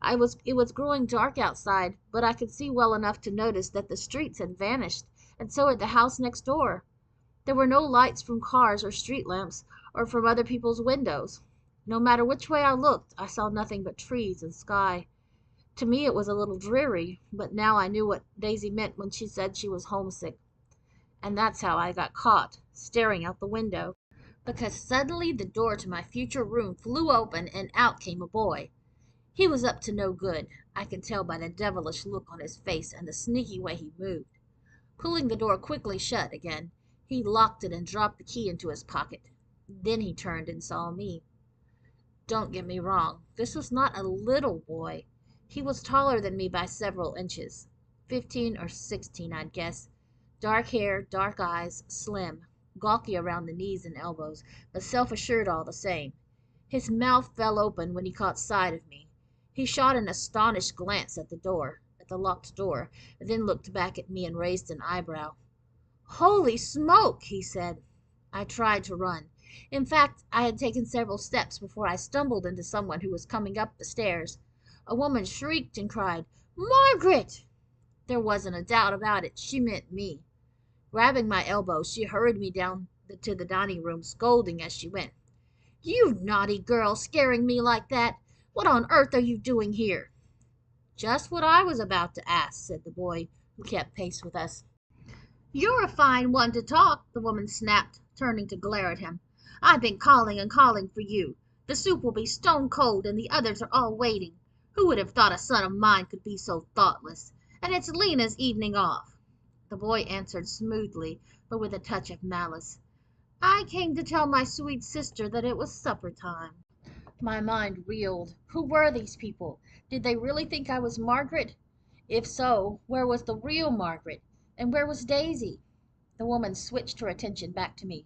It was growing dark outside, but I could see well enough to notice that the streets had vanished, and so had the house next door. There were no lights from cars or street lamps, or from other people's windows. No matter which way I looked, I saw nothing but trees and sky. To me it was a little dreary, but now I knew what Daisy meant when she said she was homesick. And that's how I got caught, staring out the window. Because suddenly the door to my future room flew open and out came a boy. He was up to no good, I could tell by the devilish look on his face and the sneaky way he moved. Pulling the door quickly shut again, he locked it and dropped the key into his pocket. Then he turned and saw me. Don't get me wrong, this was not a little boy. He was taller than me by several inches. 15 or 16, I'd guess. Dark hair, dark eyes, slim, gawky around the knees and elbows, but self-assured all the same. His mouth fell open when he caught sight of me. He shot an astonished glance at the locked door, and then looked back at me and raised an eyebrow. "Holy smoke!" he said. I tried to run. In fact, I had taken several steps before I stumbled into someone who was coming up the stairs. A woman shrieked and cried, "Margaret!" There wasn't a doubt about it. She meant me. Grabbing my elbow, she hurried me down to the dining room, scolding as she went. "You naughty girl, scaring me like that! What on earth are you doing here?" "Just what I was about to ask," said the boy, who kept pace with us. "You're a fine one to talk," the woman snapped, turning to glare at him. "I've been calling and calling for you. The soup will be stone cold, and the others are all waiting. Who would have thought a son of mine could be so thoughtless? And it's Lena's evening off." The boy answered smoothly, but with a touch of malice. "I came to tell my sweet sister that it was supper time." My mind reeled. Who were these people? Did they really think I was Margaret? If so, where was the real Margaret? And where was Daisy? The woman switched her attention back to me.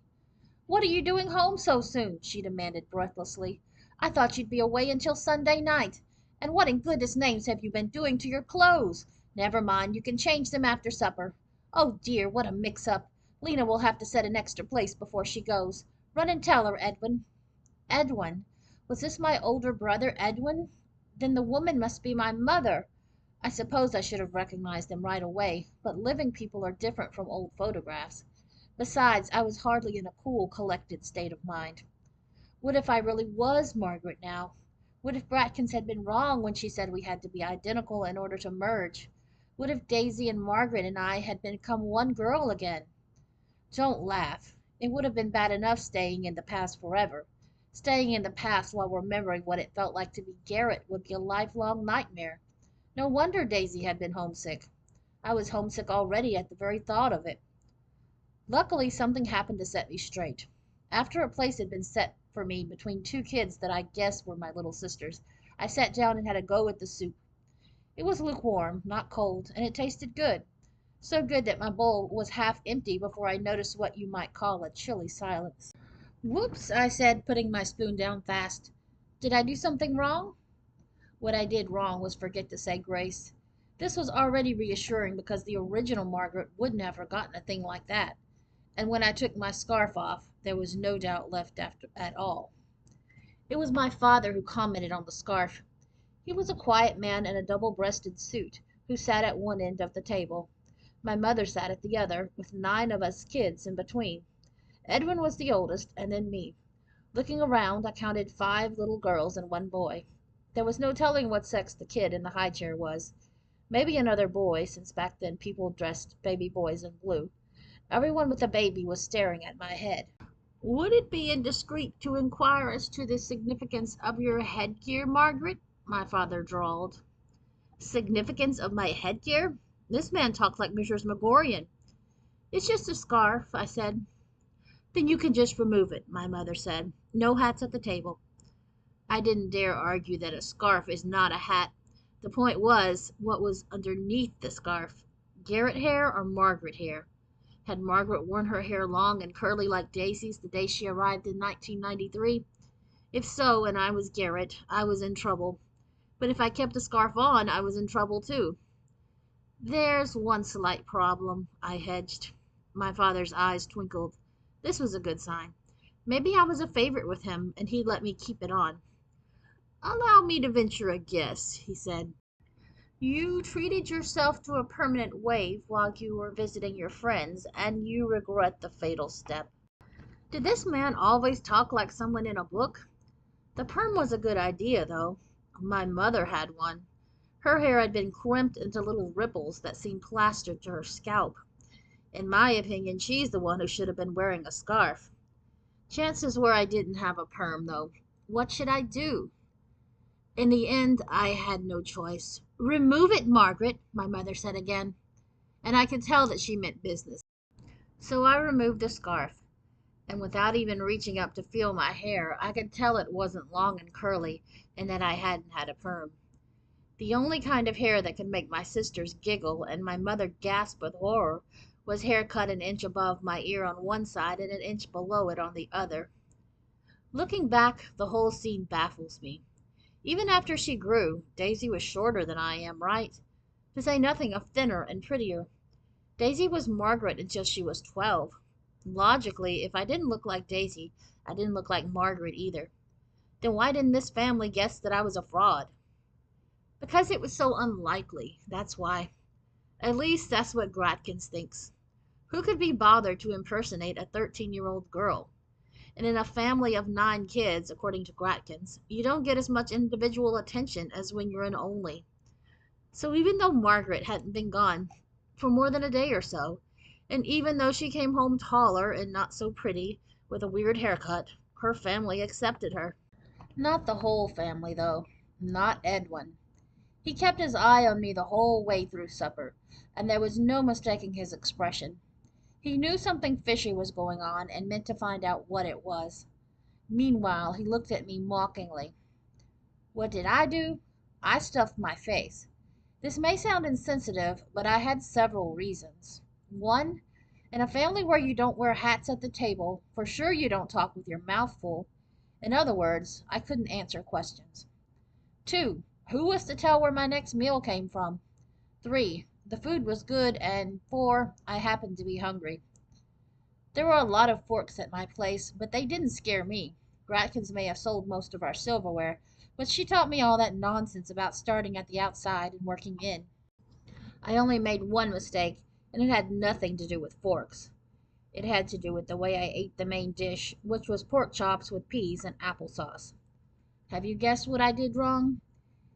"What are you doing home so soon?" she demanded breathlessly. "I thought you'd be away until Sunday night. And what in goodness names have you been doing to your clothes? Never mind, you can change them after supper. Oh dear, what a mix-up. Lena will have to set an extra place before she goes. Run and tell her, Edwin." Edwin? Was this my older brother, Edwin? Then the woman must be my mother. I suppose I should have recognized them right away, but living people are different from old photographs. Besides, I was hardly in a cool, collected state of mind. What if I really was Margaret now? What if Bratkins had been wrong when she said we had to be identical in order to merge? What if Daisy and Margaret and I had become one girl again? Don't laugh. It would have been bad enough staying in the past forever. Staying in the past while remembering what it felt like to be Garrett would be a lifelong nightmare. No wonder Daisy had been homesick. I was homesick already at the very thought of it. Luckily, something happened to set me straight. After a place had been set for me between two kids that I guessed were my little sisters, I sat down and had a go at the soup. It was lukewarm, not cold, and it tasted good. So good that my bowl was half empty before I noticed what you might call a chilly silence. "Whoops," I said, putting my spoon down fast. "Did I do something wrong?" What I did wrong was forget to say grace. This was already reassuring because the original Margaret wouldn't have forgotten a thing like that. And when I took my scarf off, there was no doubt left after at all. It was my father who commented on the scarf. He was a quiet man in a double-breasted suit, who sat at one end of the table. My mother sat at the other, with 9 of us kids in between. Edwin was the oldest, and then me. Looking around, I counted 5 little girls and 1 boy. There was no telling what sex the kid in the high chair was. Maybe another boy, since back then people dressed baby boys in blue. Everyone with a baby was staring at my head. "Would it be indiscreet to inquire as to the significance of your headgear, Margaret?" my father drawled. Significance of my headgear? This man talked like Mrs. Megorian. "It's just a scarf," I said. "Then you can just remove it," my mother said. "No hats at the table." I didn't dare argue that a scarf is not a hat. The point was, what was underneath the scarf? Garrett hair or Margaret hair? Had Margaret worn her hair long and curly like Daisy's the day she arrived in 1993? If so, and I was Garrett, I was in trouble. But if I kept the scarf on, I was in trouble too. There's one slight problem, I hedged. My father's eyes twinkled. This was a good sign. Maybe I was a favorite with him, and he'd let me keep it on. Allow me to venture a guess, he said. You treated yourself to a permanent wave while you were visiting your friends, and you regret the fatal step. Did this man always talk like someone in a book? The perm was a good idea, though. My mother had one. Her hair had been crimped into little ripples that seemed plastered to her scalp. In my opinion, she's the one who should have been wearing a scarf. Chances were I didn't have a perm, though. What should I do? In the end, I had no choice. Remove it, Margaret, my mother said again, and I could tell that she meant business. So I removed the scarf, and without even reaching up to feel my hair, I could tell it wasn't long and curly, and that I hadn't had a perm. The only kind of hair that could make my sisters giggle and my mother gasp with horror was hair cut an inch above my ear on one side and an inch below it on the other. Looking back, the whole scene baffles me. Even after she grew, Daisy was shorter than I am, right? To say nothing of thinner and prettier. Daisy was Margaret until she was 12. Logically, if I didn't look like Daisy, I didn't look like Margaret either. Then why didn't this family guess that I was a fraud? Because it was so unlikely, that's why. At least that's what Gratkins thinks. Who could be bothered to impersonate a 13-year-old girl? And in a family of 9 kids, according to Gratkins, you don't get as much individual attention as when you're an only. So even though Margaret hadn't been gone for more than a day or so, and even though she came home taller and not so pretty, with a weird haircut, her family accepted her. Not the whole family, though. Not Edwin. He kept his eye on me the whole way through supper, and there was no mistaking his expression. He knew something fishy was going on and meant to find out what it was. Meanwhile, he looked at me mockingly. What did I do? I stuffed my face. This may sound insensitive, but I had several reasons. One, in a family where you don't wear hats at the table, for sure you don't talk with your mouth full. In other words, I couldn't answer questions. 2, who was to tell where my next meal came from? 3, the food was good, and 4, I happened to be hungry. There were a lot of forks at my place, but they didn't scare me. Gratkins may have sold most of our silverware, but she taught me all that nonsense about starting at the outside and working in. I only made one mistake, and it had nothing to do with forks. It had to do with the way I ate the main dish, which was pork chops with peas and applesauce. Have you guessed what I did wrong?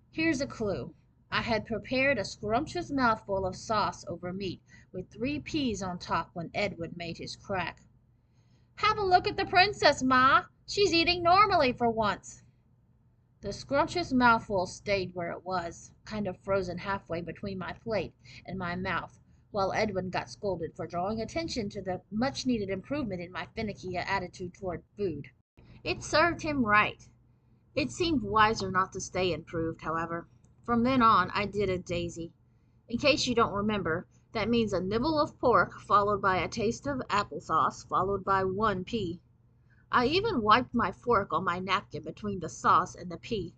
Here's a clue. I had prepared a scrumptious mouthful of sauce over meat, with 3 peas on top when Edward made his crack. Have a look at the princess, Ma! She's eating normally for once. The scrumptious mouthful stayed where it was, kind of frozen halfway between my plate and my mouth, while Edwin got scolded for drawing attention to the much-needed improvement in my finicky attitude toward food. It served him right. It seemed wiser not to stay improved, however. From then on, I did a Daisy. In case you don't remember, that means a nibble of pork followed by a taste of applesauce followed by 1 pea. I even wiped my fork on my napkin between the sauce and the pea.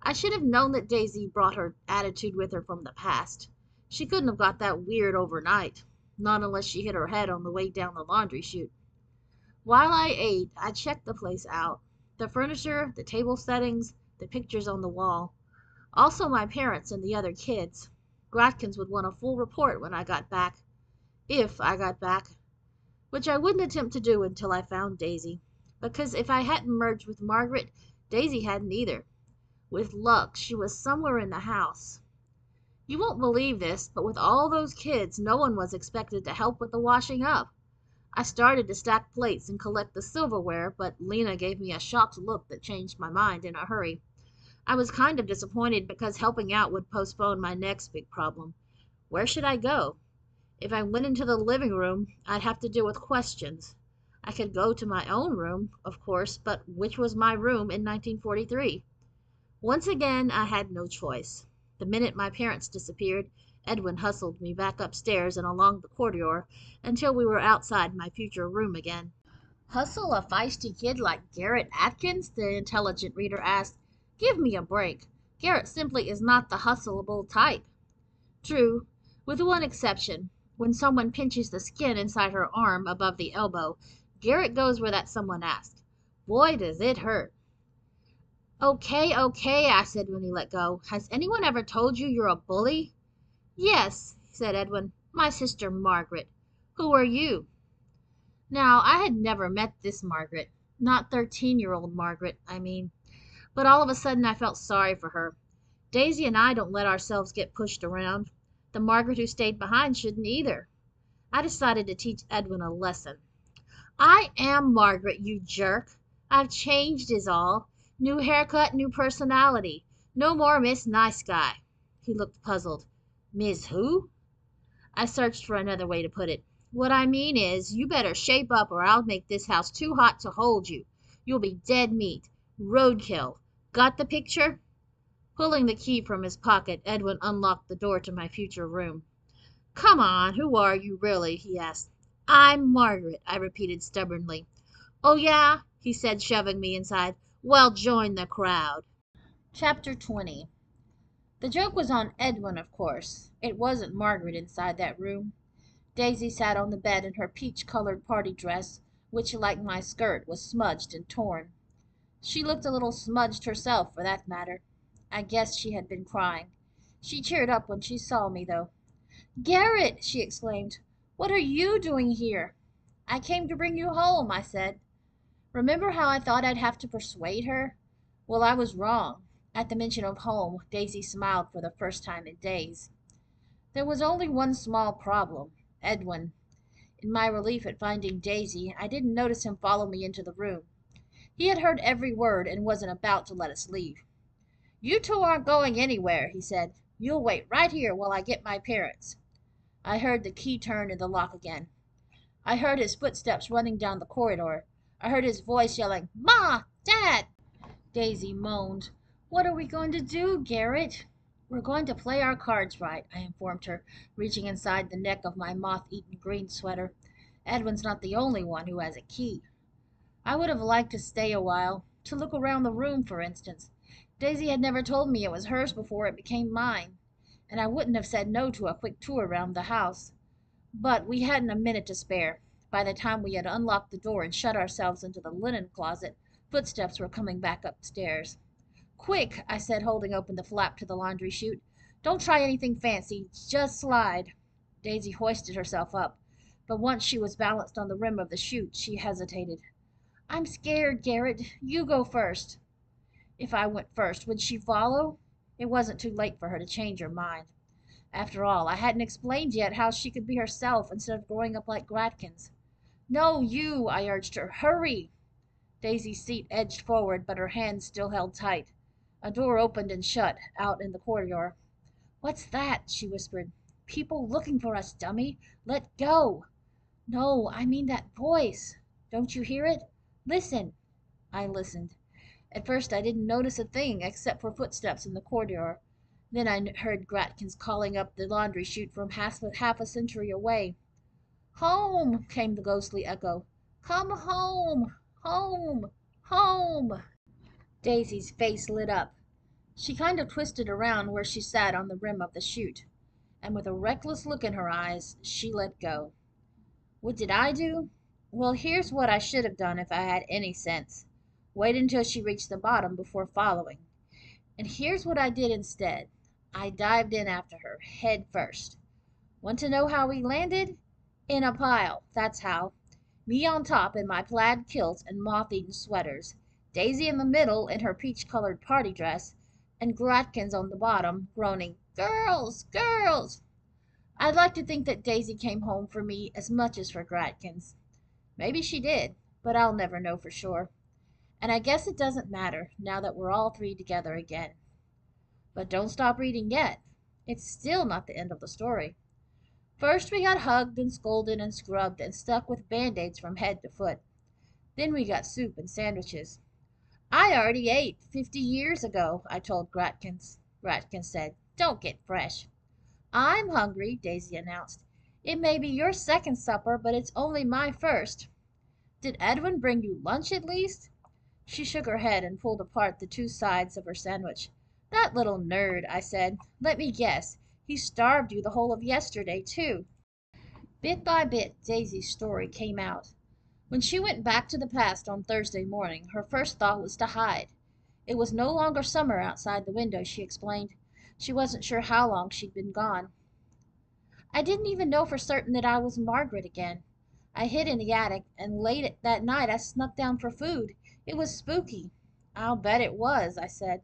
I should have known that Daisy brought her attitude with her from the past. She couldn't have got that weird overnight, not unless she hit her head on the way down the laundry chute. While I ate, I checked the place out. The furniture, the table settings, the pictures on the wall. Also my parents and the other kids. Gratkins would want a full report when I got back. If I got back. Which I wouldn't attempt to do until I found Daisy. Because if I hadn't merged with Margaret, Daisy hadn't either. With luck, she was somewhere in the house. You won't believe this, but with all those kids, no one was expected to help with the washing up. I started to stack plates and collect the silverware, but Lena gave me a shocked look that changed my mind in a hurry. I was kind of disappointed because helping out would postpone my next big problem. Where should I go? If I went into the living room, I'd have to deal with questions. I could go to my own room, of course, but which was my room in 1943? Once again, I had no choice. The minute my parents disappeared, Edwin hustled me back upstairs and along the corridor until we were outside my future room again. Hustle a feisty kid like Garrett Atkins? The intelligent reader asked. Give me a break. Garrett simply is not the hustleable type. True, with one exception. When someone pinches the skin inside her arm above the elbow, Garrett goes where that someone asked. Boy, does it hurt. Okay, okay, I said when he let go. Has anyone ever told you you're a bully? Yes, said Edwin. My sister Margaret. Who are you? Now, I had never met this Margaret. Not 13-year-old Margaret, I mean. But all of a sudden I felt sorry for her. Daisy and I don't let ourselves get pushed around. The Margaret who stayed behind shouldn't either. I decided to teach Edwin a lesson. I am Margaret, you jerk. I've changed is all. New haircut, new personality. No more Miss Nice Guy. He looked puzzled. Miss who? I searched for another way to put it. What I mean is, you better shape up or I'll make this house too hot to hold you. You'll be dead meat. Roadkill. Got the picture? Pulling the key from his pocket, Edwin unlocked the door to my future room. Come on, who are you really? He asked. I'm Margaret, I repeated stubbornly. Oh yeah, he said, shoving me inside. Well, join the crowd. Chapter 20. The joke was on Edwin, of course. It wasn't Margaret inside that room. Daisy sat on the bed in her peach-colored party dress, which, like my skirt, was smudged and torn. She looked a little smudged herself, for that matter. I guessed she had been crying. She cheered up when she saw me, though. Garrett, she exclaimed, what are you doing here? I came to bring you home, I said. Remember how I thought I'd have to persuade her? Well, I was wrong. At the mention of home, Daisy smiled for the first time in days. There was only one small problem, Edwin. In my relief at finding Daisy, I didn't notice him follow me into the room. He had heard every word and wasn't about to let us leave. You two aren't going anywhere, he said. You'll wait right here while I get my parents. I heard the key turn in the lock again. I heard his footsteps running down the corridor. I heard his voice yelling, Ma! Dad! Daisy moaned. What are we going to do, Garrett? We're going to play our cards right, I informed her, reaching inside the neck of my moth-eaten green sweater. Edwin's not the only one who has a key. I would have liked to stay a while, to look around the room, for instance. Daisy had never told me it was hers before it became mine, and I wouldn't have said no to a quick tour around the house. But we hadn't a minute to spare. By the time we had unlocked the door and shut ourselves into the linen closet, footsteps were coming back upstairs. Quick, I said, holding open the flap to the laundry chute. Don't try anything fancy. Just slide. Daisy hoisted herself up, but once she was balanced on the rim of the chute, she hesitated. I'm scared, Garrett. You go first. If I went first, would she follow? It wasn't too late for her to change her mind. After all, I hadn't explained yet how she could be herself instead of growing up like Gratkins. No, you, I urged her. Hurry. Daisy's seat edged forward, but her hands still held tight. A door opened and shut, out in the corridor. What's that? She whispered. People looking for us, dummy. Let go. No, I mean that voice. Don't you hear it? Listen. I listened. At first I didn't notice a thing except for footsteps in the corridor. Then I heard Gratkins calling up the laundry chute from half a century away. Home, came the ghostly echo. Come home, home, home. Daisy's face lit up. She kind of twisted around where she sat on the rim of the chute, and with a reckless look in her eyes, she let go. What did I do? Well, here's what I should have done if I had any sense. Wait until she reached the bottom before following. And here's what I did instead. I dived in after her, head first. Want to know how we landed? In a pile, that's how. Me on top in my plaid kilt and moth-eaten sweaters, Daisy in the middle in her peach-colored party dress, and Gratkins on the bottom, groaning, Girls! Girls! I'd like to think that Daisy came home for me as much as for Gratkins. Maybe she did, but I'll never know for sure. And I guess it doesn't matter, now that we're all three together again. But don't stop reading yet. It's still not the end of the story. First we got hugged and scolded and scrubbed and stuck with band-aids from head to foot. Then we got soup and sandwiches. I already ate 50 years ago, I told Gratkins. Gratkins said, Don't get fresh. I'm hungry, Daisy announced. It may be your second supper, but it's only my first. Did Edwin bring you lunch at least? She shook her head and pulled apart the two sides of her sandwich. That little nerd, I said. Let me guess. He starved you the whole of yesterday, too. Bit by bit, Daisy's story came out. When she went back to the past on Thursday morning, her first thought was to hide. It was no longer summer outside the window, she explained. She wasn't sure how long she'd been gone. I didn't even know for certain that I was Margaret again. I hid in the attic, and late that night I snuck down for food. It was spooky. I'll bet it was, I said.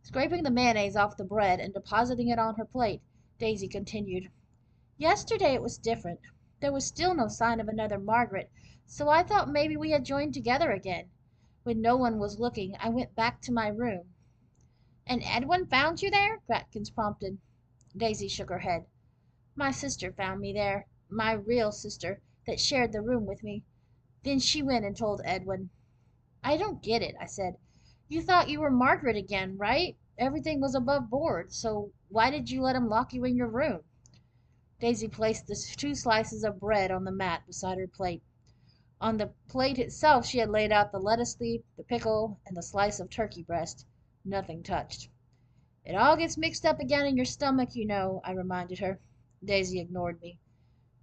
Scraping the mayonnaise off the bread and depositing it on her plate, Daisy continued. Yesterday it was different. There was still no sign of another Margaret, so I thought maybe we had joined together again. When no one was looking, I went back to my room. And Edwin found you there? Gratkins prompted. Daisy shook her head. My sister found me there, my real sister, that shared the room with me. Then she went and told Edwin. I don't get it, I said. You thought you were Margaret again, right? Everything was above board, so why did you let him lock you in your room? Daisy placed the two slices of bread on the mat beside her plate. On the plate itself she had laid out the lettuce leaf, the pickle, and the slice of turkey breast. Nothing touched. It all gets mixed up again in your stomach, you know, I reminded her. Daisy ignored me.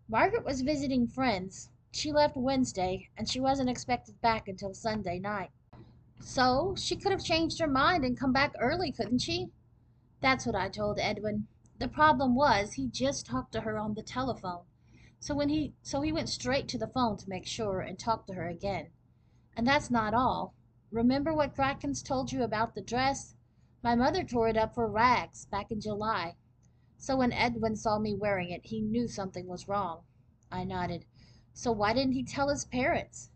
Margaret was visiting friends. She left Wednesday, and she wasn't expected back until Sunday night. So she could have changed her mind and come back early, couldn't she? That's what I told Edwin. The problem was he just talked to her on the telephone. So he went straight to the phone to make sure and talked to her again. And that's not all. Remember what Gratkins told you about the dress? My mother tore it up for rags back in July. So when Edwin saw me wearing it, he knew something was wrong. I nodded. So why didn't he tell his parents?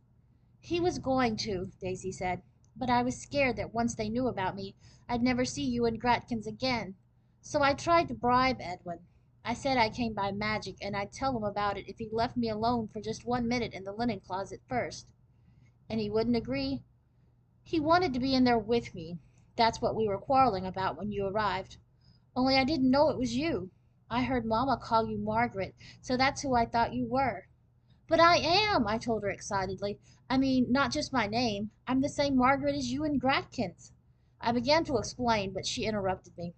He was going to, Daisy said. But I was scared that once they knew about me, I'd never see you and Gratkins again. So I tried to bribe Edwin. I said I came by magic, and I'd tell him about it if he left me alone for just 1 minute in the linen closet first. And he wouldn't agree. He wanted to be in there with me. That's what we were quarreling about when you arrived. Only I didn't know it was you. I heard Mama call you Margaret, so that's who I thought you were. But I am, I told her excitedly. I mean, not just my name. I'm the same Margaret as you and Gratkins. I began to explain, but she interrupted me.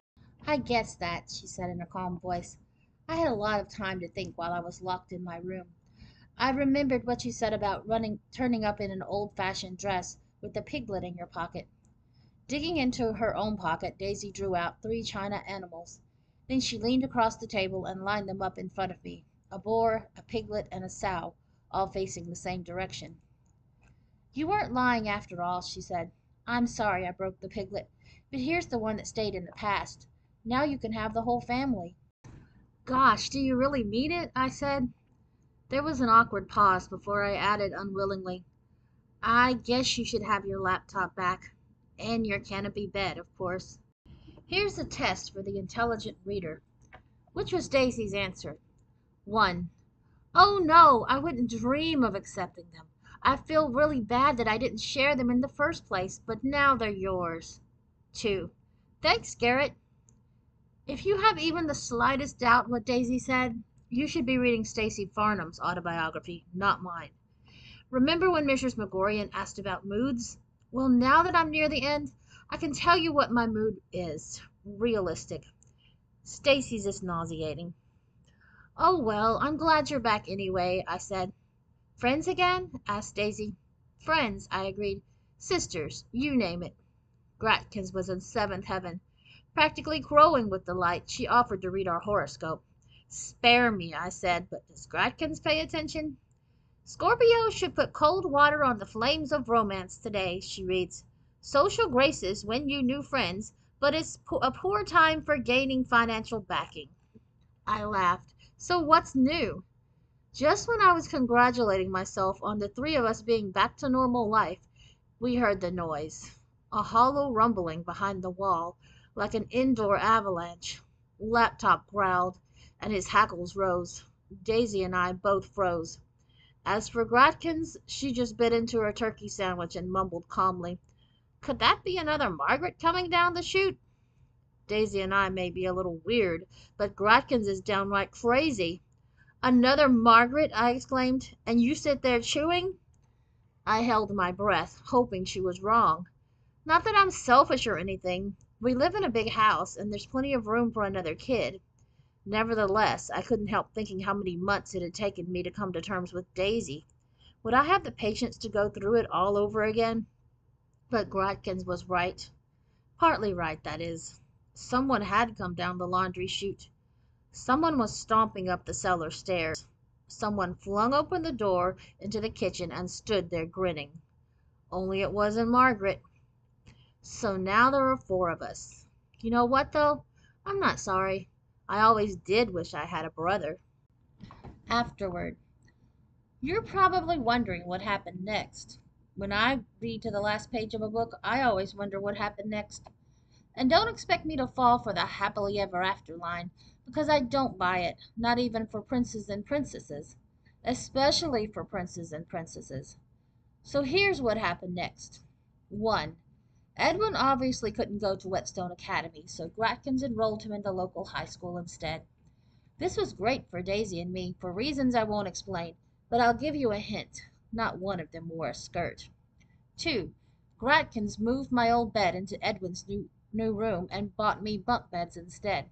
I guessed that, she said in a calm voice. I had a lot of time to think while I was locked in my room. I remembered what you said about turning up in an old-fashioned dress with a piglet in your pocket. Digging into her own pocket, Daisy drew out 3 china animals. Then she leaned across the table and lined them up in front of me, a boar, a piglet, and a sow, all facing the same direction. You weren't lying after all, she said. I'm sorry I broke the piglet, but here's the one that stayed in the past. Now you can have the whole family. Gosh, do you really mean it? I said. There was an awkward pause before I added unwillingly, I guess you should have your laptop back. And your canopy bed, of course. Here's a test for the intelligent reader. Which was Daisy's answer? 1. Oh no, I wouldn't dream of accepting them. I feel really bad that I didn't share them in the first place, but now they're yours. 2. Thanks, Garrett. If you have even the slightest doubt what Daisy said, you should be reading Stacy Farnham's autobiography, not mine. Remember when Mrs. McGorian asked about moods? Well, now that I'm near the end, I can tell you what my mood is. Realistic. Stacy's is nauseating. Oh, well, I'm glad you're back anyway, I said. Friends again? Asked Daisy. Friends, I agreed. Sisters, you name it. Gratkins was in seventh heaven. Practically crowing with delight, she offered to read our horoscope. Spare me, I said, but does Gratkins pay attention? Scorpio should put cold water on the flames of romance today, she reads. Social graces win you new friends, but it's a poor time for gaining financial backing. I laughed. So what's new? Just when I was congratulating myself on the 3 of us being back to normal life, we heard the noise. A hollow rumbling behind the wall, like an indoor avalanche. Laptop growled, and his hackles rose. Daisy and I both froze. As for Gratkins, she just bit into her turkey sandwich and mumbled calmly, Could that be another Margaret coming down the chute? Daisy and I may be a little weird, but Gratkins is downright crazy. Another Margaret, I exclaimed, and you sit there chewing? I held my breath, hoping she was wrong. Not that I'm selfish or anything. We live in a big house, and there's plenty of room for another kid. Nevertheless, I couldn't help thinking how many months it had taken me to come to terms with Daisy. Would I have the patience to go through it all over again? But Gratkins was right. Partly right, that is. Someone had come down the laundry chute. Someone was stomping up the cellar stairs. Someone flung open the door into the kitchen and stood there grinning. Only it wasn't Margaret. So now there are four of us. You know what, though? I'm not sorry. I always did wish I had a brother. Afterward. You're probably wondering what happened next. When I read to the last page of a book, I always wonder what happened next. And don't expect me to fall for the happily ever after line, because I don't buy it, not even for princes and princesses. Especially for princes and princesses. So here's what happened next. 1. Edwin obviously couldn't go to Whetstone Academy, so Gratkins enrolled him in the local high school instead. This was great for Daisy and me, for reasons I won't explain, but I'll give you a hint. Not one of them wore a skirt. 2. Gratkins moved my old bed into Edwin's new room and bought me bunk beds instead.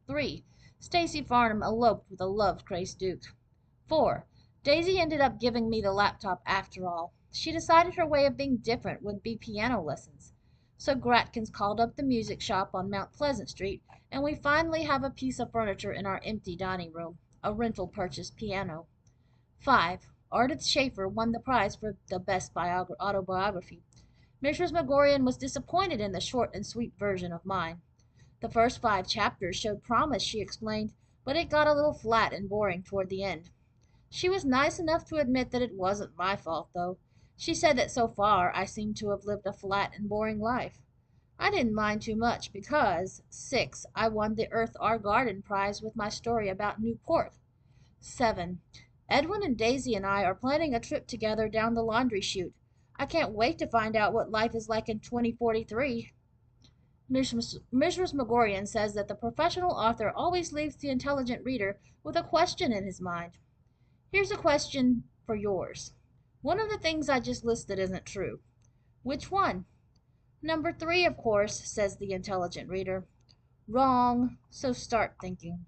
3. Stacy Farnham eloped with a love-crazed Duke. 4. Daisy ended up giving me the laptop after all. She decided her way of being different would be piano lessons. So Gratkins called up the music shop on Mount Pleasant Street, and we finally have a piece of furniture in our empty dining room, a rental-purchased piano. 5. Ardith Schaefer won the prize for the best autobiography. Mrs. Megorian was disappointed in the short and sweet version of mine. The first 5 chapters showed promise, she explained, but it got a little flat and boring toward the end. She was nice enough to admit that it wasn't my fault, though. She said that so far I seemed to have lived a flat and boring life. I didn't mind too much because, 6. I won the Earth Our Garden prize with my story about Newport. 7. Edwin and Daisy and I are planning a trip together down the laundry chute. I can't wait to find out what life is like in 2043. Mrs. Megorian says that the professional author always leaves the intelligent reader with a question in his mind. Here's a question for yours. One of the things I just listed isn't true. Which one? Number 3, of course, says the intelligent reader. Wrong, so start thinking.